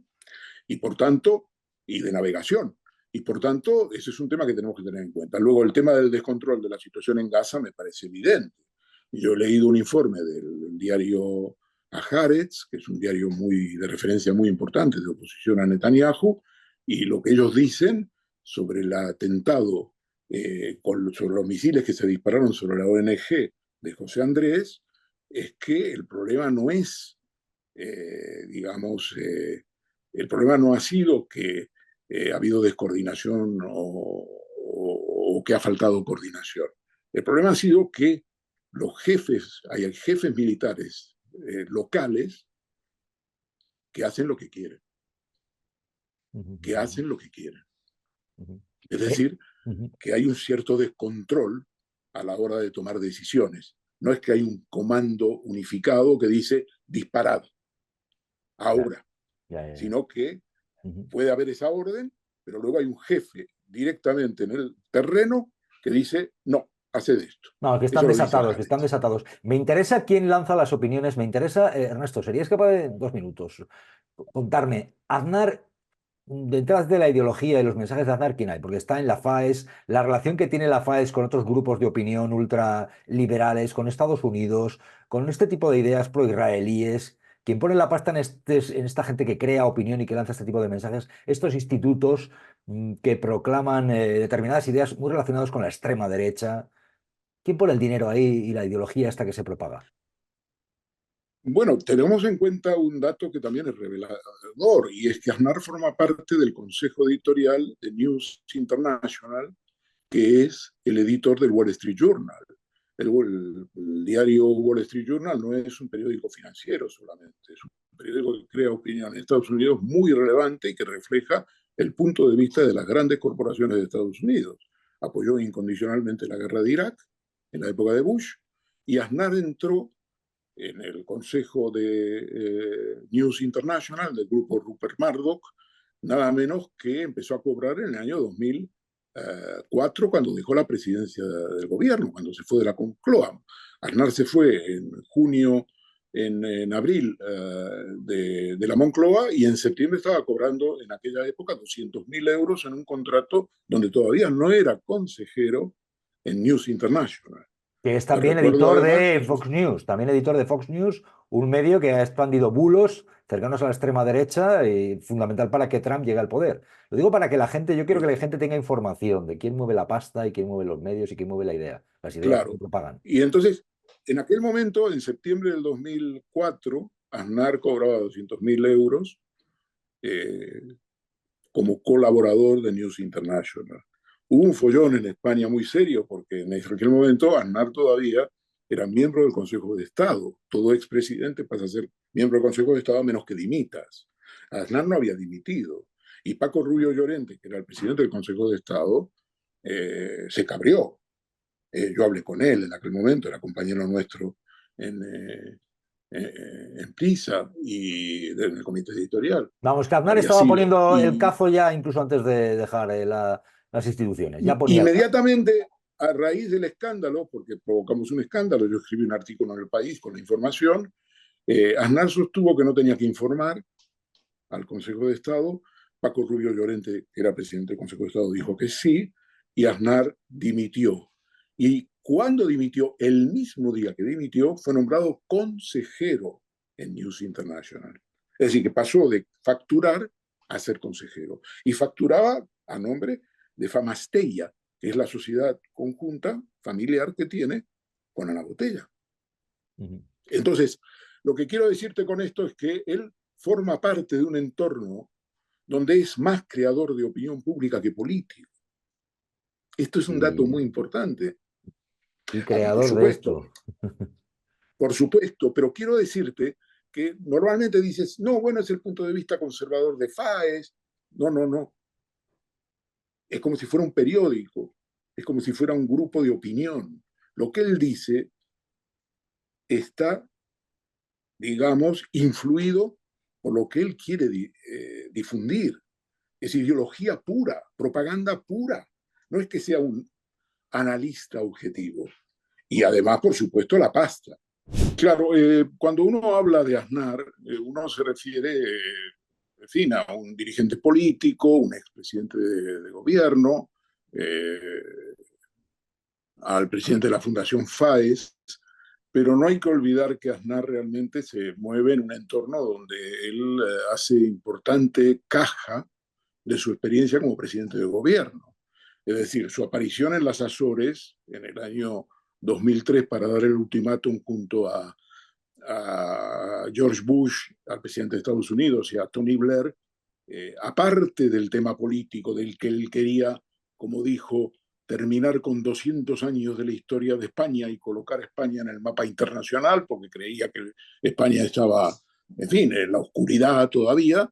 S2: Y por tanto, y de navegación. Y por tanto, ese es un tema que tenemos que tener en cuenta. Luego, el tema del descontrol de la situación en Gaza me parece evidente. Yo he leído un informe del diario Haaretz, que es un diario muy, de referencia muy importante de oposición a Netanyahu, y lo que ellos dicen sobre el atentado sobre los misiles que se dispararon sobre la ONG de José Andrés, es que el problema no es, digamos, el problema no ha sido que ha habido descoordinación o que ha faltado coordinación. El problema ha sido que hay jefes militares locales que hacen lo que quieren,
S1: Uh -huh,
S2: que
S1: uh -huh,
S2: hacen lo que quieren.
S1: uh -huh.
S2: Es decir,
S1: Uh -huh.
S2: que hay un cierto descontrol a la hora de tomar decisiones. No es que hay un comando unificado que dice disparad
S1: Ya,
S2: ahora,
S1: ya, ya, ya.
S2: sino que
S1: Uh -huh.
S2: puede haber esa orden, pero luego hay un jefe directamente en el terreno que dice, no, haced esto.
S1: No, que están
S2: Eso lo dice
S1: desatados, que están
S2: Haaretz.
S1: desatados. Me interesa quién lanza las opiniones, me interesa, Ernesto, ¿serías capaz de 2 minutos contarme, Aznar, detrás de la ideología y los mensajes de Aznar, quién hay? Porque está en la FAES, la relación que tiene la FAES con otros grupos de opinión ultraliberales, con Estados Unidos, con este tipo de ideas proisraelíes, quien pone la pasta en esta gente que crea opinión y que lanza este tipo de mensajes, estos institutos que proclaman determinadas ideas muy relacionadas con la extrema derecha. ¿Quién pone el dinero ahí y la ideología esta que se propaga?
S2: Bueno, tenemos en cuenta un dato que también es revelador, y es que Aznar forma parte del consejo editorial de News International, que es el editor del Wall Street Journal. El diario Wall Street Journal no es un periódico financiero solamente, es un periódico que crea opinión en Estados Unidos muy relevante y que refleja el punto de vista de las grandes corporaciones de Estados Unidos. Apoyó incondicionalmente la guerra de Irak en la época de Bush, y Aznar entró en el consejo de News International del grupo Rupert Murdoch, nada menos que empezó a cobrar en el año 2004, cuando dejó la presidencia del gobierno, cuando se fue de la Concloa. Aznar se fue en junio, en abril de la Moncloa, y en septiembre estaba cobrando en aquella época 200.000 euros en un contrato donde todavía no era consejero en News International.
S1: Que es
S2: Te
S1: también
S2: recuerdo
S1: editor
S2: además
S1: de
S2: que
S1: Fox News, también editor de Fox News, un medio que ha expandido bulos cercanos a la extrema derecha y fundamental para que Trump llegue al poder. Lo digo para que la gente, yo quiero que la gente tenga información de quién mueve la pasta y quién mueve los medios y quién mueve la idea, las ideas que se
S2: claro.
S1: propagan.
S2: Y entonces, En aquel momento, en septiembre del 2004, Aznar cobraba 200.000 euros eh, como colaborador de News International. Hubo un follón en España muy serio porque en aquel momento Aznar todavía era miembro del Consejo de Estado. Todo expresidente pasa a ser miembro del Consejo de Estado a menos que dimitas. Aznar no había dimitido. Y Paco Rubio Llorente, que era el presidente del Consejo de Estado, se cabreó. Yo hablé con él en aquel momento, era compañero nuestro en, en Prisa y en el comité editorial.
S1: Vamos, que Aznar
S2: Había
S1: estaba
S2: sido.
S1: poniendo el cazo ya incluso antes de dejar las instituciones. Ya ponía el cazo.
S2: Inmediatamente, a raíz del escándalo, porque provocamos un escándalo, yo escribí un artículo en El País con la información, Aznar sostuvo que no tenía que informar al Consejo de Estado. Paco Rubio Llorente, que era presidente del Consejo de Estado, dijo que sí, y Aznar dimitió. Y cuando dimitió, el mismo día que dimitió, fue nombrado consejero en News International. Es decir, que pasó de facturar a ser consejero. Y facturaba a nombre de Famastella, que es la sociedad conjunta familiar que tiene con Ana Botella. Entonces, lo que quiero decirte con esto es que él forma parte de un entorno donde es más creador de opinión pública que político. Esto es un dato muy importante.
S1: Y
S2: Ahora,
S1: creador de esto.
S2: por supuesto, pero quiero decirte que normalmente dices, no, bueno, es el punto de vista conservador de Fáez. No, no, no. Es como si fuera un periódico, es como si fuera un grupo de opinión. Lo que él dice está, digamos, influido por lo que él quiere difundir. Es ideología pura, propaganda pura. No es que sea un analista objetivo. Y además, por supuesto, la pasta. Claro, cuando uno habla de Aznar, uno se refiere, en fin, a un dirigente político, un expresidente de gobierno, eh, al presidente de la Fundación FAES, pero no hay que olvidar que Aznar realmente se mueve en un entorno donde él hace importante caja de su experiencia como presidente de gobierno. Es decir, su aparición en las Azores en el año 2003 para dar el ultimátum junto a George Bush, al presidente de Estados Unidos, y a Tony Blair, aparte del tema político, del que él quería, como dijo, terminar con 200 años de la historia de España y colocar a España en el mapa internacional, porque creía que España estaba, en fin, en la oscuridad todavía.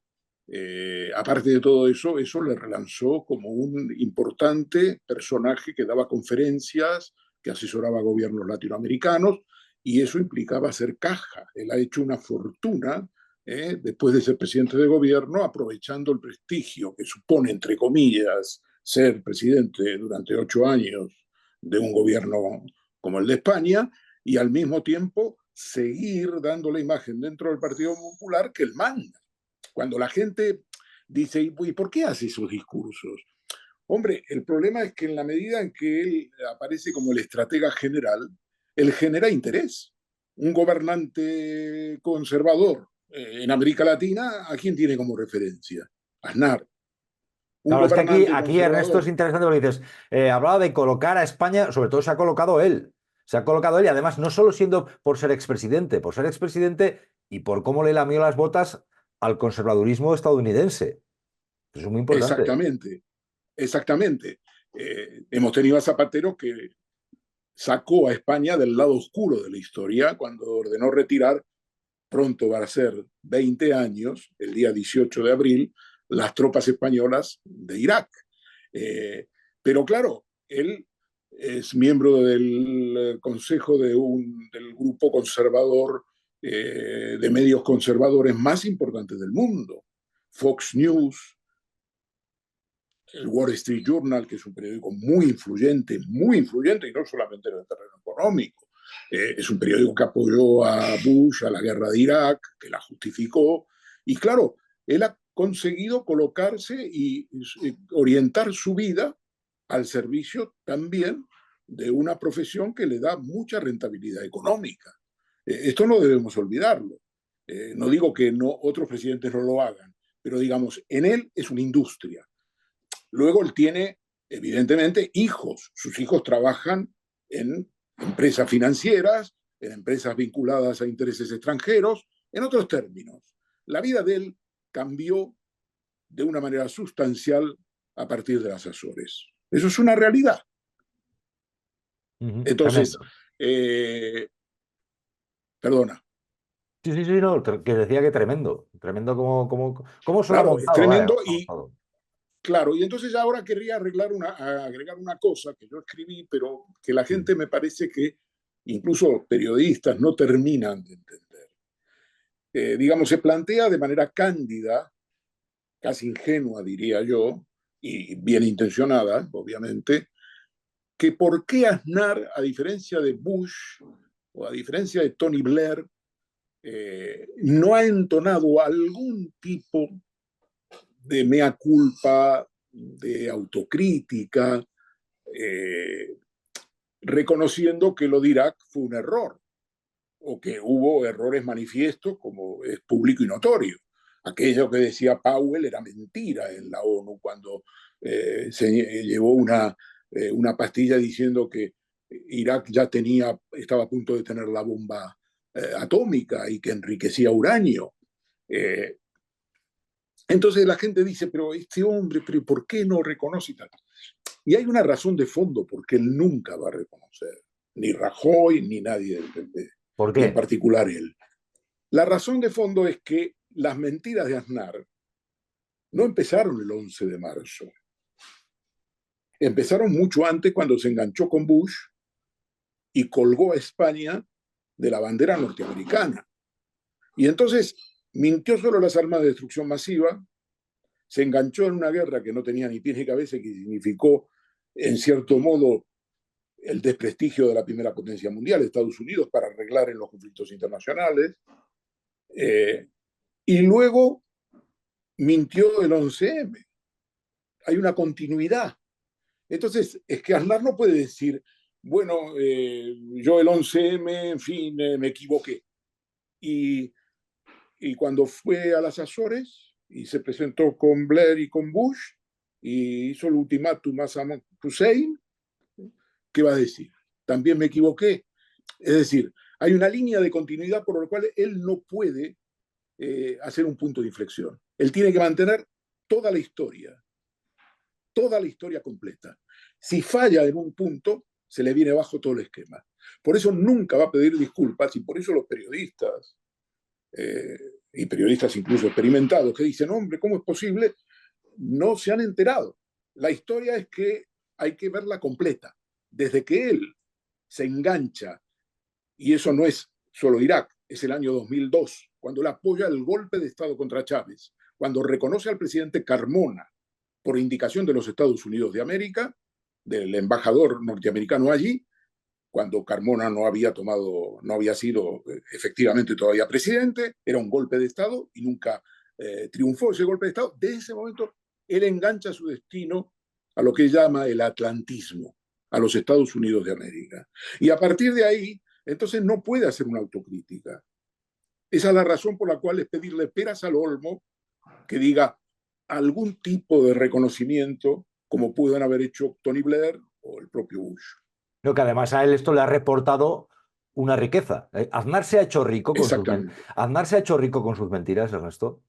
S2: Aparte de todo eso, eso le relanzó como un importante personaje que daba conferencias, que asesoraba a gobiernos latinoamericanos, y eso implicaba hacer caja. Él ha hecho una fortuna después de ser presidente de gobierno, aprovechando el prestigio que supone, entre comillas, ser presidente durante 8 años de un gobierno como el de España, y al mismo tiempo seguir dando la imagen dentro del Partido Popular que él manda. Cuando la gente dice, ¿y por qué hace esos discursos? Hombre, el problema es que en la medida en que él aparece como el estratega general, él genera interés. Un gobernante conservador en América Latina, ¿a quién tiene como referencia? Aznar. Un
S1: Claro, es que
S2: gobernante
S1: aquí Ernesto es
S2: conservador.
S1: interesante porque dices, hablaba de colocar a España, sobre todo se ha colocado él. Se ha colocado él y además no solo siendo por ser expresidente y por cómo le lamió las botas al conservadurismo estadounidense. Eso es muy importante.
S2: Exactamente, exactamente. Hemos tenido a Zapatero que sacó a España del lado oscuro de la historia cuando ordenó retirar, pronto va a ser 20 años, el día 18 de abril, las tropas españolas de Irak. Pero claro, él es miembro del consejo del grupo conservador, de medios conservadores más importantes del mundo, Fox News, el Wall Street Journal, que es un periódico muy influyente, y no solamente en el terreno económico. Es un periódico que apoyó a Bush a la guerra de Irak, que la justificó. Y claro, él ha conseguido colocarse y orientar su vida al servicio también de una profesión que le da mucha rentabilidad económica. Esto no debemos olvidarlo. No digo que no, otros presidentes no lo hagan, pero digamos, en él es una industria. Luego él tiene, evidentemente, hijos. Sus hijos trabajan en empresas financieras, en empresas vinculadas a intereses extranjeros. En otros términos, la vida de él cambió de una manera sustancial a partir de las Azores. Eso es una realidad. Entonces,
S1: Tremendo.
S2: perdona.
S1: Sí, sí, sí, no, que decía que tremendo. Tremendo cómo se lo ha
S2: Claro, es
S1: montado, vaya,
S2: tremendo
S1: cómo se lo ha
S2: y
S1: montado.
S2: claro, y entonces ahora querría agregar una cosa que yo escribí, pero que la
S1: Sí.
S2: gente me parece que incluso periodistas no terminan de entender. Digamos, se plantea de manera cándida, casi ingenua, diría yo, y bien intencionada, obviamente, que por qué Aznar, a diferencia de Bush o a diferencia de Tony Blair, no ha entonado algún tipo de mea culpa, de autocrítica, eh, reconociendo que lo de Irak fue un error o que hubo errores manifiestos, como es público y notorio. Aquello que decía Powell era mentira en la ONU cuando se llevó una pastilla diciendo que Irak ya estaba a punto de tener la bomba atómica y que enriquecía uranio. Eh, entonces la gente dice, pero este hombre, pero ¿por qué no reconoce tal? Y hay una razón de fondo porque él nunca va a reconocer, ni Rajoy, ni nadie del PP,
S1: ¿Por
S2: y en
S1: qué?
S2: particular él. La razón de fondo es que las mentiras de Aznar no empezaron el 11 de marzo. Empezaron mucho antes cuando se enganchó con Bush y colgó a España de la bandera norteamericana. Y entonces mintió sobre las armas de destrucción masiva, se enganchó en una guerra que no tenía ni pies ni cabeza y que significó, en cierto modo, el desprestigio de la primera potencia mundial, Estados Unidos, para arreglar en los conflictos internacionales. Eh, y luego mintió el 11M. Hay una continuidad. Entonces, es que Aznar no puede decir, bueno, yo el 11M, en fin, me equivoqué. Y, y cuando fue a las Azores y se presentó con Blair y con Bush y hizo el ultimátum a Saddam Hussein, ¿qué va a decir? También me equivoqué. Es decir, hay una línea de continuidad por la cual él no puede hacer un punto de inflexión. Él tiene que mantener toda la historia completa. Si falla en un punto, se le viene abajo todo el esquema. Por eso nunca va a pedir disculpas y por eso los periodistas, eh, y periodistas incluso experimentados, que dicen, hombre, ¿cómo es posible? No se han enterado. La historia es que hay que verla completa. Desde que él se engancha, y eso no es solo Irak, es el año 2002, cuando él apoya el golpe de Estado contra Chávez, cuando reconoce al presidente Carmona por indicación de los Estados Unidos de América, del embajador norteamericano allí, cuando Carmona no había sido efectivamente todavía presidente, era un golpe de Estado y nunca triunfó ese golpe de Estado. Desde ese momento, él engancha su destino a lo que llama el atlantismo, a los Estados Unidos de América. Y a partir de ahí, entonces no puede hacer una autocrítica. Esa es la razón por la cual es pedirle peras al olmo que diga algún tipo de reconocimiento, como pueden haber hecho Tony Blair o el propio Bush.
S1: No, que además a él esto le ha reportado una riqueza. Aznar se ha hecho rico con
S2: Exactamente.
S1: Aznar se ha hecho rico con sus mentiras, Ernesto.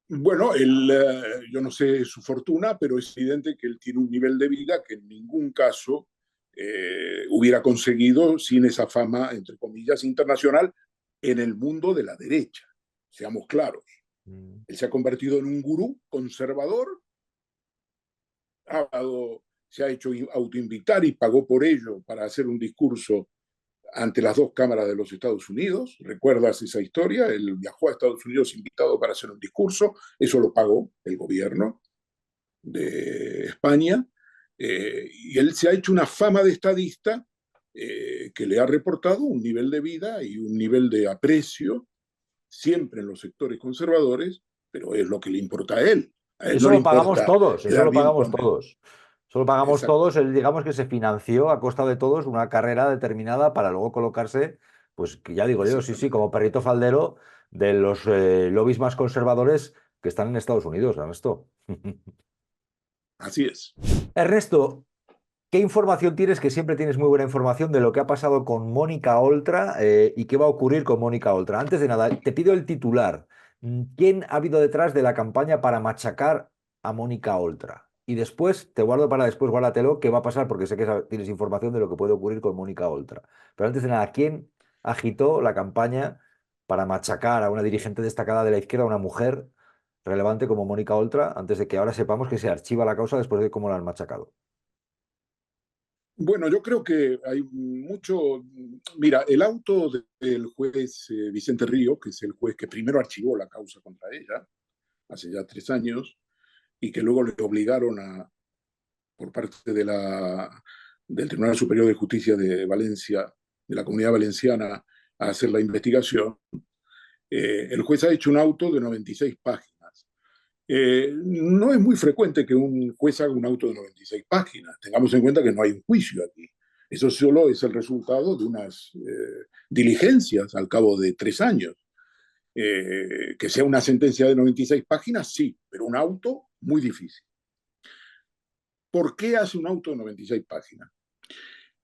S2: Bueno, yo no sé su fortuna, pero es evidente que él tiene un nivel de vida que en ningún caso hubiera conseguido sin esa fama, entre comillas, internacional en el mundo de la derecha. Seamos claros. Él se ha convertido en un gurú conservador, se ha hecho autoinvitar y pagó por ello para hacer un discurso ante las dos cámaras de los Estados Unidos. ¿Recuerdas esa historia? Él viajó a Estados Unidos invitado para hacer un discurso, eso lo pagó el gobierno de España, y él se ha hecho una fama de estadista que le ha reportado un nivel de vida y un nivel de aprecio, siempre en los sectores conservadores, pero es lo que le importa a él. A él no
S1: Eso
S2: le
S1: lo pagamos
S2: importa
S1: todos, eso
S2: quedar
S1: lo
S2: bien
S1: pagamos
S2: con él.
S1: todos. Eso lo pagamos
S2: Exacto.
S1: todos. Él, digamos que se financió a costa de todos una carrera determinada para luego colocarse, pues que ya digo yo, sí, sí,
S2: Exactamente.
S1: como perrito faldero de los lobbies más conservadores que están en Estados Unidos, Ernesto.
S2: Así es.
S1: Ernesto, ¿Qué información tienes? Que siempre tienes muy buena información de lo que ha pasado con Mónica Oltra y qué va a ocurrir con Mónica Oltra. Antes de nada, te pido el titular. ¿Quién ha habido detrás de la campaña para machacar a Mónica Oltra? Y después, te guardo para después, guárdatelo, qué va a pasar, porque sé que tienes información de lo que puede ocurrir con Mónica Oltra. Pero antes de nada, ¿quién agitó la campaña para machacar a una dirigente destacada de la izquierda, una mujer relevante como Mónica Oltra, antes de que ahora sepamos que se archiva la causa después de cómo la han machacado?
S2: Bueno, yo creo que hay mucho. Mira, el auto del juez Vicente Río, que es el juez que primero archivó la causa contra ella, hace ya 3 años, y que luego le obligaron por parte del Tribunal Superior de Justicia de Valencia, de la Comunidad Valenciana, a hacer la investigación. El juez ha hecho un auto de 96 páginas. No es muy frecuente que un juez haga un auto de 96 páginas. Tengamos en cuenta que no hay un juicio aquí. Eso solo es el resultado de unas diligencias al cabo de 3 años. Que sea una sentencia de 96 páginas, sí, pero un auto, muy difícil. ¿Por qué hace un auto de 96 páginas?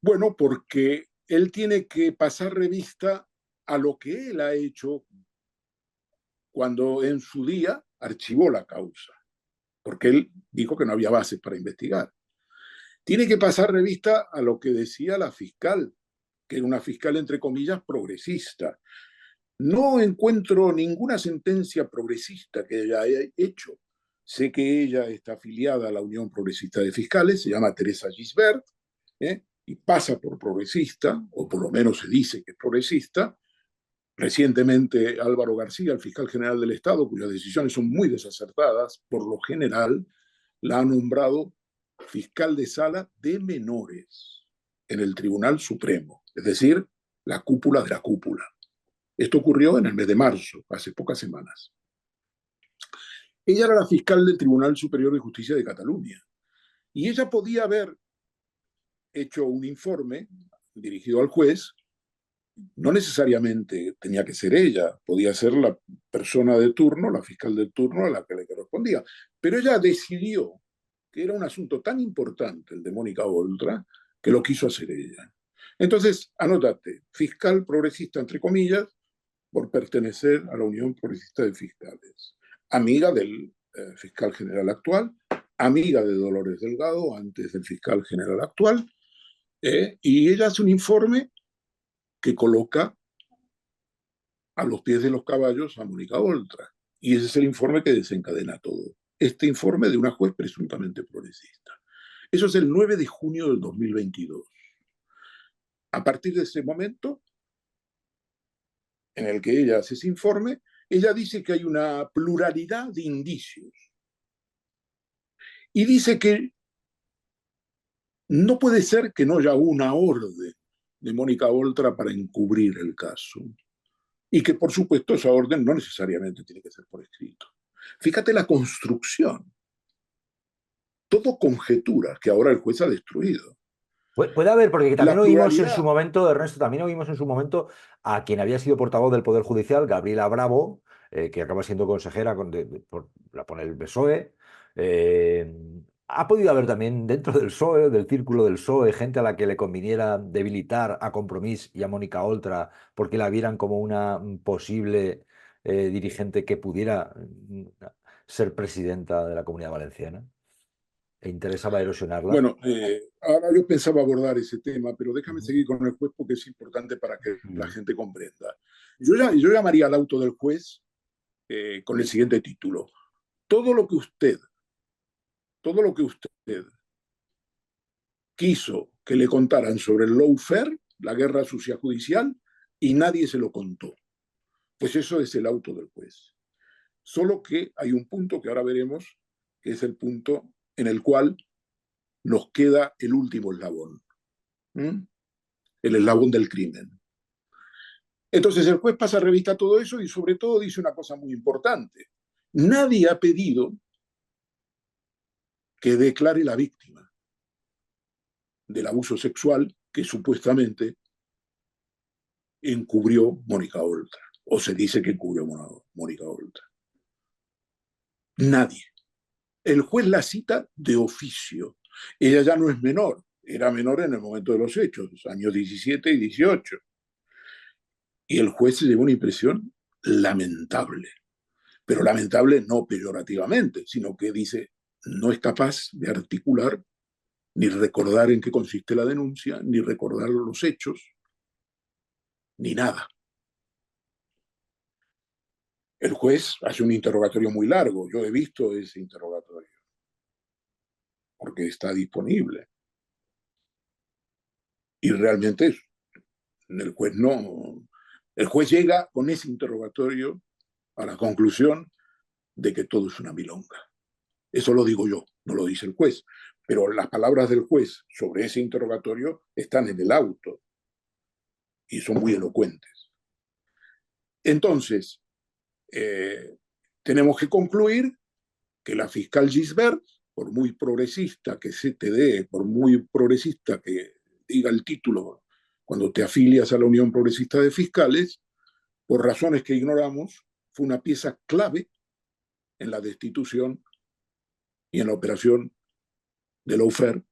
S2: Bueno, porque él tiene que pasar revista a lo que él ha hecho cuando en su día archivó la causa, porque él dijo que no había bases para investigar. Tiene que pasar revista a lo que decía la fiscal, que era una fiscal entre comillas progresista. No encuentro ninguna sentencia progresista que ella haya hecho. Sé que ella está afiliada a la Unión Progresista de Fiscales, se llama Teresa Gisbert, y pasa por progresista, o por lo menos se dice que es progresista. Recientemente Álvaro García, el fiscal general del Estado, cuyas decisiones son muy desacertadas, por lo general la ha nombrado fiscal de sala de menores en el Tribunal Supremo, es decir, la cúpula de la cúpula. Esto ocurrió en el mes de marzo, hace pocas semanas. Ella era la fiscal del Tribunal Superior de Justicia de Cataluña y ella podía haber hecho un informe dirigido al juez. No necesariamente tenía que ser ella, podía ser la persona de turno, la fiscal de turno a la que le correspondía. Pero ella decidió que era un asunto tan importante el de Mónica Oltra que lo quiso hacer ella. Entonces, anótate, fiscal progresista, entre comillas, por pertenecer a la Unión Progresista de Fiscales, amiga del fiscal general actual, amiga de Dolores Delgado, antes del fiscal general actual, y ella hace un informe que coloca a los pies de los caballos a Mónica Oltra. Y ese es el informe que desencadena todo. Este informe de una juez presuntamente progresista. Eso es el 9 de junio del 2022. A partir de ese momento, en el que ella hace ese informe, ella dice que hay una pluralidad de indicios. Y dice que no puede ser que no haya una orden de Mónica Oltra para encubrir el caso. Y que, por supuesto, esa orden no necesariamente tiene que ser por escrito. Fíjate la construcción. Todo conjetura que ahora el juez ha destruido.
S1: Puede haber, porque también
S2: La
S1: oímos en su
S2: pluralidad.
S1: momento, Ernesto, también oímos en su momento a quien había sido portavoz del Poder Judicial, Gabriela Bravo, que acaba siendo consejera la pone el PSOE. Eh, ha podido haber también dentro del PSOE, del círculo del PSOE, gente a la que le conviniera debilitar a Compromís y a Mónica Oltra porque la vieran como una posible dirigente que pudiera ser presidenta de la Comunidad Valenciana e interesaba erosionarla.
S2: Bueno, ahora yo pensaba abordar ese tema, pero déjame seguir con el juez porque es importante para que la
S1: Ujú.
S2: gente comprenda. Yo llamaría al auto del juez con el siguiente título. Todo lo que usted, todo lo que usted quiso que le contaran sobre el lawfare, la guerra sucia judicial, y nadie se lo contó. Pues eso es el auto del juez. Solo que hay un punto que ahora veremos, que es el punto en el cual nos queda el último eslabón, ¿Mm? El eslabón del crimen. Entonces el juez pasa revista a todo eso y sobre todo dice una cosa muy importante. Nadie ha pedido que declare la víctima del abuso sexual que supuestamente encubrió Mónica Oltra, o se dice que encubrió Mónica Oltra. Nadie. El juez la cita de oficio. Ella ya no es menor, era menor en el momento de los hechos, años 17 y 18. Y el juez se llevó una impresión lamentable, pero lamentable no peyorativamente, sino que dice, no es capaz de articular ni recordar en qué consiste la denuncia, ni recordar los hechos, ni nada. El juez hace un interrogatorio muy largo, yo he visto ese interrogatorio, porque está disponible. Y realmente el juez no... El juez llega con ese interrogatorio a la conclusión de que todo es una milonga. Eso lo digo yo, no lo dice el juez. Pero las palabras del juez sobre ese interrogatorio están en el auto y son muy elocuentes. Entonces, tenemos que concluir que la fiscal Gisbert, por muy progresista que se te dé, por muy progresista que diga el título cuando te afilias a la Unión Progresista de Fiscales, por razones que ignoramos, fue una pieza clave en la destitución y en la operación de lawfare.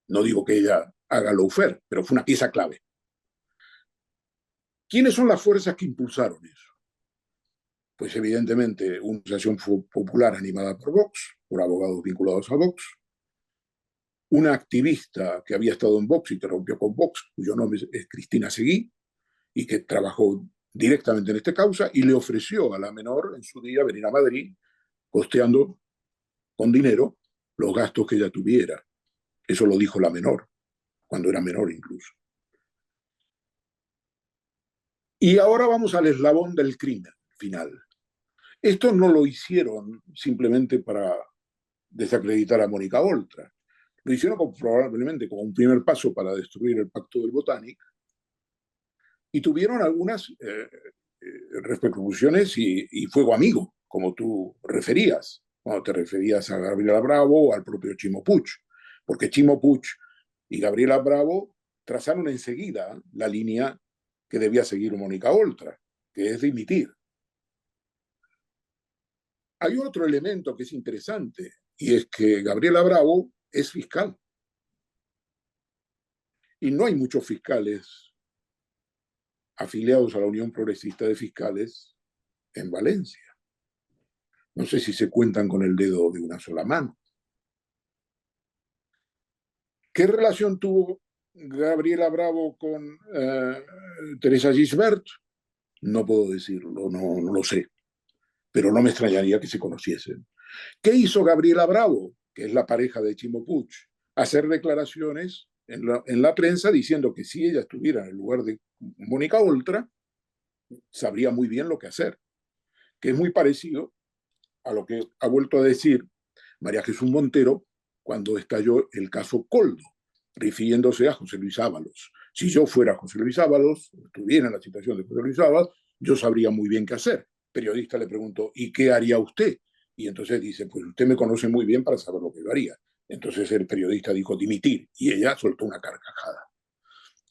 S2: No digo que ella haga lawfare, pero fue una pieza clave. ¿Quiénes son las fuerzas que impulsaron eso? Pues evidentemente una asociación popular animada por Vox, por abogados vinculados a Vox, una activista que había estado en Vox y que rompió con Vox, cuyo nombre es Cristina Seguí, y que trabajó directamente en esta causa y le ofreció a la menor en su día venir a Madrid costeando con dinero los gastos que ella tuviera. Eso lo dijo la menor, cuando era menor incluso. Y ahora vamos al eslabón del crimen final. Esto no lo hicieron simplemente para desacreditar a Mónica Oltra. Lo hicieron probablemente como un primer paso para destruir el pacto del Botánic y tuvieron algunas repercusiones y fuego amigo, como tú referías, cuando te referías a Gabriela Bravo o al propio Chimo Puig, porque Chimo Puig y Gabriela Bravo trazaron enseguida la línea que debía seguir Mónica Oltra, que es dimitir. Hay otro elemento que es interesante, y es que Gabriela Bravo es fiscal. Y no hay muchos fiscales afiliados a la Unión Progresista de Fiscales en Valencia. No sé si se cuentan con el dedo de una sola mano. ¿Qué relación tuvo Gabriela Bravo con Teresa Gisbert? No puedo decirlo, no lo sé, pero no me extrañaría que se conociesen. ¿Qué hizo Gabriela Bravo, que es la pareja de Chimo Puig? Hacer declaraciones en la prensa diciendo que si ella estuviera en el lugar de Mónica Oltra, sabría muy bien lo que hacer, que es muy parecido a lo que ha vuelto a decir María Jesús Montero cuando estalló el caso Coldo, refiriéndose a José Luis Ábalos. Si yo fuera José Luis Ábalos, estuviera en la situación de José Luis Ábalos, yo sabría muy bien qué hacer. El periodista le preguntó, ¿y qué haría usted? Y entonces dice, pues usted me conoce muy bien para saber lo que yo haría. Entonces el periodista dijo, dimitir, y ella soltó una carcajada.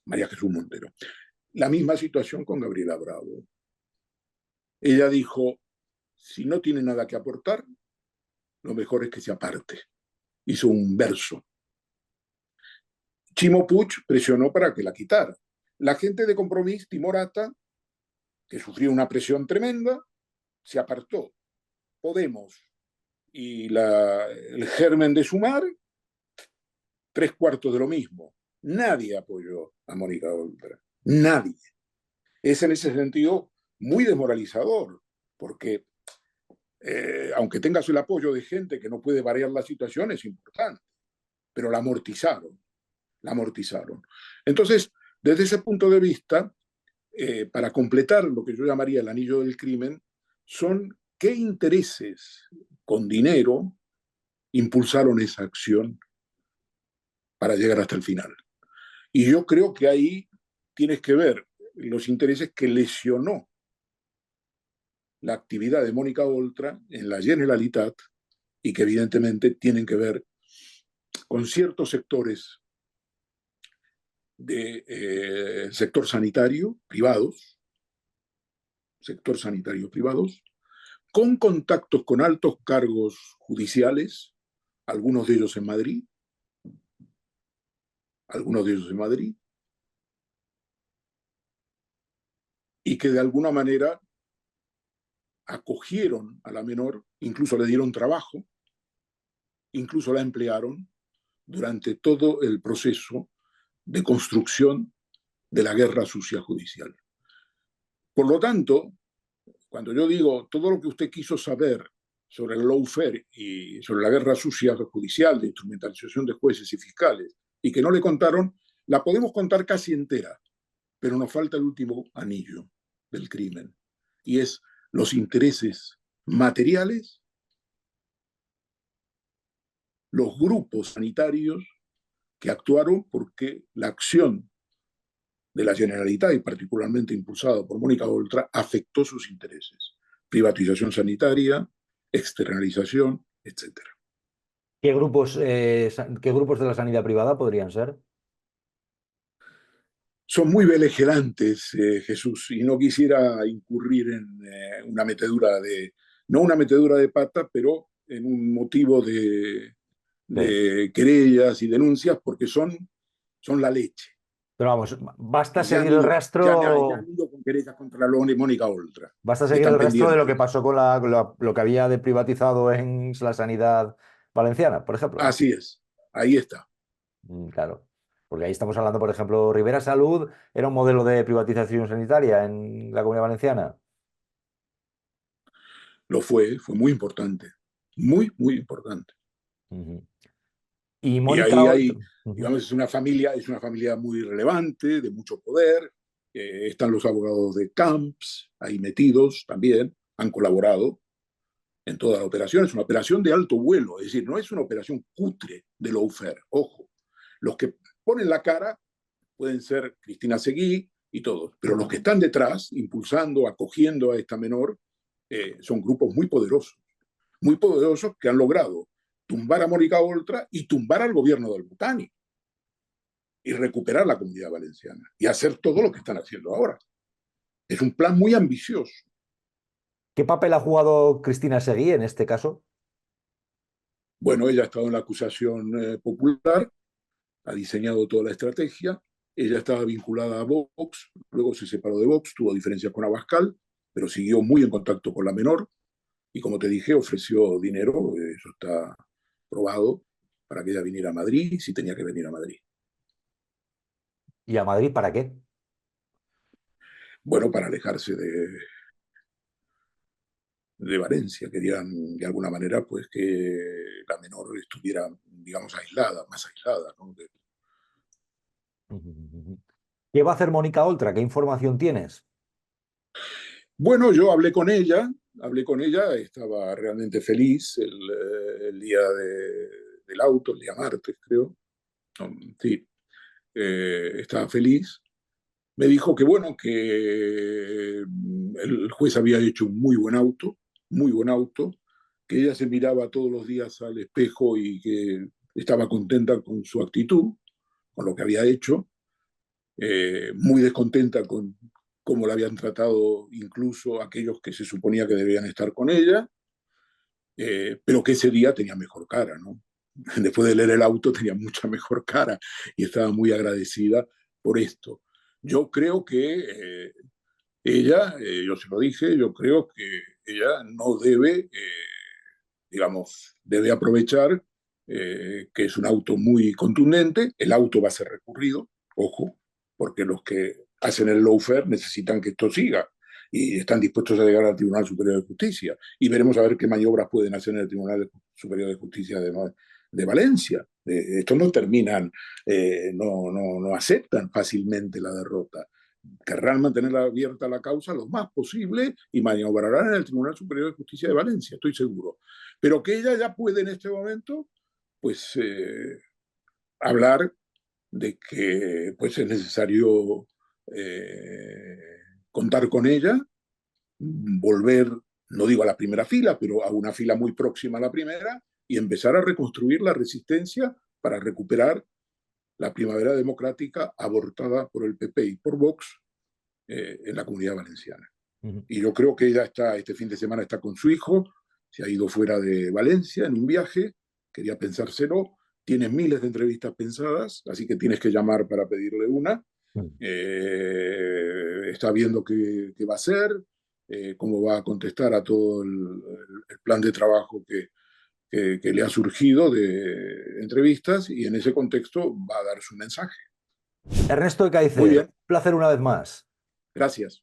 S2: María Jesús Montero. La misma situación con Gabriela Bravo. Ella dijo, si no tiene nada que aportar, lo mejor es que se aparte. Hizo un verso. Chimo Puig presionó para que la quitara. La gente de Compromís, Timorata, que sufrió una presión tremenda, se apartó. Podemos y el germen de Sumar, tres cuartos de lo mismo. Nadie apoyó a Mónica Oltra. Nadie. Es en ese sentido muy desmoralizador, porque aunque tengas el apoyo de gente que no puede variar la situación, es importante, pero la amortizaron. La amortizaron. Entonces, desde ese punto de vista, para completar lo que yo llamaría el anillo del crimen, son qué intereses con dinero impulsaron esa acción para llegar hasta el final. Y yo creo que ahí tienes que ver los intereses que lesionó la actividad de Mónica Oltra en la Generalitat y que evidentemente tienen que ver con ciertos sectores de sector sanitario privados, con contactos con altos cargos judiciales, algunos de ellos en Madrid, algunos de ellos en Madrid, y que de alguna manera acogieron a la menor, incluso le dieron trabajo, incluso la emplearon durante todo el proceso de construcción de la guerra sucia judicial. Por lo tanto, cuando yo digo todo lo que usted quiso saber sobre el lawfare y sobre la guerra sucia judicial de instrumentalización de jueces y fiscales y que no le contaron, la podemos contar casi entera, pero nos falta el último anillo del crimen y es los intereses materiales, los grupos sanitarios que actuaron porque la acción de la Generalitat y particularmente impulsado por Mónica Oltra afectó sus intereses. Privatización sanitaria, externalización, etcétera.
S1: Qué grupos de la sanidad privada podrían ser?
S2: Son muy beligerantes, Jesús, y no quisiera incurrir en una metedura de, no una metedura de pata, pero en un motivo
S1: Sí.
S2: de querellas y denuncias porque son la leche.
S1: Pero vamos, basta
S2: Y
S1: seguir el
S2: ya
S1: rastro.
S2: han ido con querellas contra Mónica Oltra.
S1: Basta seguir
S2: Están
S1: el rastro de lo
S2: pendientes.
S1: que pasó con lo que había de privatizado en la sanidad valenciana, por ejemplo.
S2: Así es, ahí está.
S1: Claro. Porque ahí estamos hablando, por ejemplo, Rivera Salud era un modelo de privatización sanitaria en la Comunidad Valenciana.
S2: Fue muy importante, muy, muy importante.
S1: Ujú. Y
S2: Y
S1: Mónica
S2: ahí
S1: Oltra.
S2: hay,
S1: Ujú.
S2: digamos, es una familia muy relevante, de mucho poder. Están los abogados de Camps ahí metidos también, han colaborado en toda la operación. Es una operación de alto vuelo, es decir, no es una operación cutre de lawfare. Ojo, los que ponen la cara pueden ser Cristina Seguí y todos, pero los que están detrás, impulsando, acogiendo a esta menor, son grupos muy poderosos que han logrado tumbar a Mónica Oltra y tumbar al gobierno del Butani y recuperar la Comunidad Valenciana y hacer todo lo que están haciendo ahora. Es un plan muy ambicioso.
S1: ¿Qué papel ha jugado Cristina Seguí en este caso?
S2: Bueno, ella ha estado en la acusación popular, ha diseñado toda la estrategia, ella estaba vinculada a Vox, luego se separó de Vox, tuvo diferencias con Abascal, pero siguió muy en contacto con la menor y como te dije, ofreció dinero, eso está probado, para que ella viniera a Madrid, si tenía que venir a Madrid.
S1: ¿Y a Madrid para qué?
S2: Bueno, para alejarse de Valencia. Querían, de alguna manera, pues que la menor estuviera, digamos, aislada, más aislada, ¿no?
S1: Ujú. ¿Qué va a hacer Mónica Oltra? ¿Qué información tienes?
S2: Bueno, yo hablé con ella, estaba realmente feliz el día del auto, el día martes, creo. Sí, estaba feliz. Me dijo que, bueno, que el juez había hecho un muy buen auto, que ella se miraba todos los días al espejo y que estaba contenta con su actitud, con lo que había hecho, muy descontenta con cómo la habían tratado incluso aquellos que se suponía que debían estar con ella, pero que ese día tenía mejor cara, ¿no? Después de leer el auto tenía mucha mejor cara y estaba muy agradecida por esto. Yo creo que ella, yo se lo dije, yo creo que ella no debe, digamos, debe aprovechar que es un auto muy contundente, el auto va a ser recurrido, ojo, porque los que hacen el lawfare necesitan que esto siga y están dispuestos a llegar al Tribunal Superior de Justicia. Y veremos a ver qué maniobras pueden hacer en el Tribunal Superior de Justicia de Valencia. Estos no terminan, no aceptan fácilmente la derrota. Querrán mantener abierta la causa lo más posible y maniobrarán en el Tribunal Superior de Justicia de Valencia, estoy seguro. Pero que ella ya puede en este momento, pues, hablar de que pues, es necesario contar con ella, volver, no digo a la primera fila, pero a una fila muy próxima a la primera y empezar a reconstruir la resistencia para recuperar la primavera democrática abortada por el PP y por Vox en la Comunidad Valenciana.
S1: Ujú.
S2: Y yo creo que ella está, este fin de semana está con su hijo, se ha ido fuera de Valencia en un viaje, quería pensárselo, tiene miles de entrevistas pensadas, así que tienes que llamar para pedirle una. Está viendo qué va a hacer, cómo va a contestar a todo el plan de trabajo que le ha surgido de entrevistas, y en ese contexto va a dar su mensaje.
S1: Ernesto
S2: Muy
S1: Ekaizer,
S2: bien,
S1: un placer una vez más.
S2: gracias.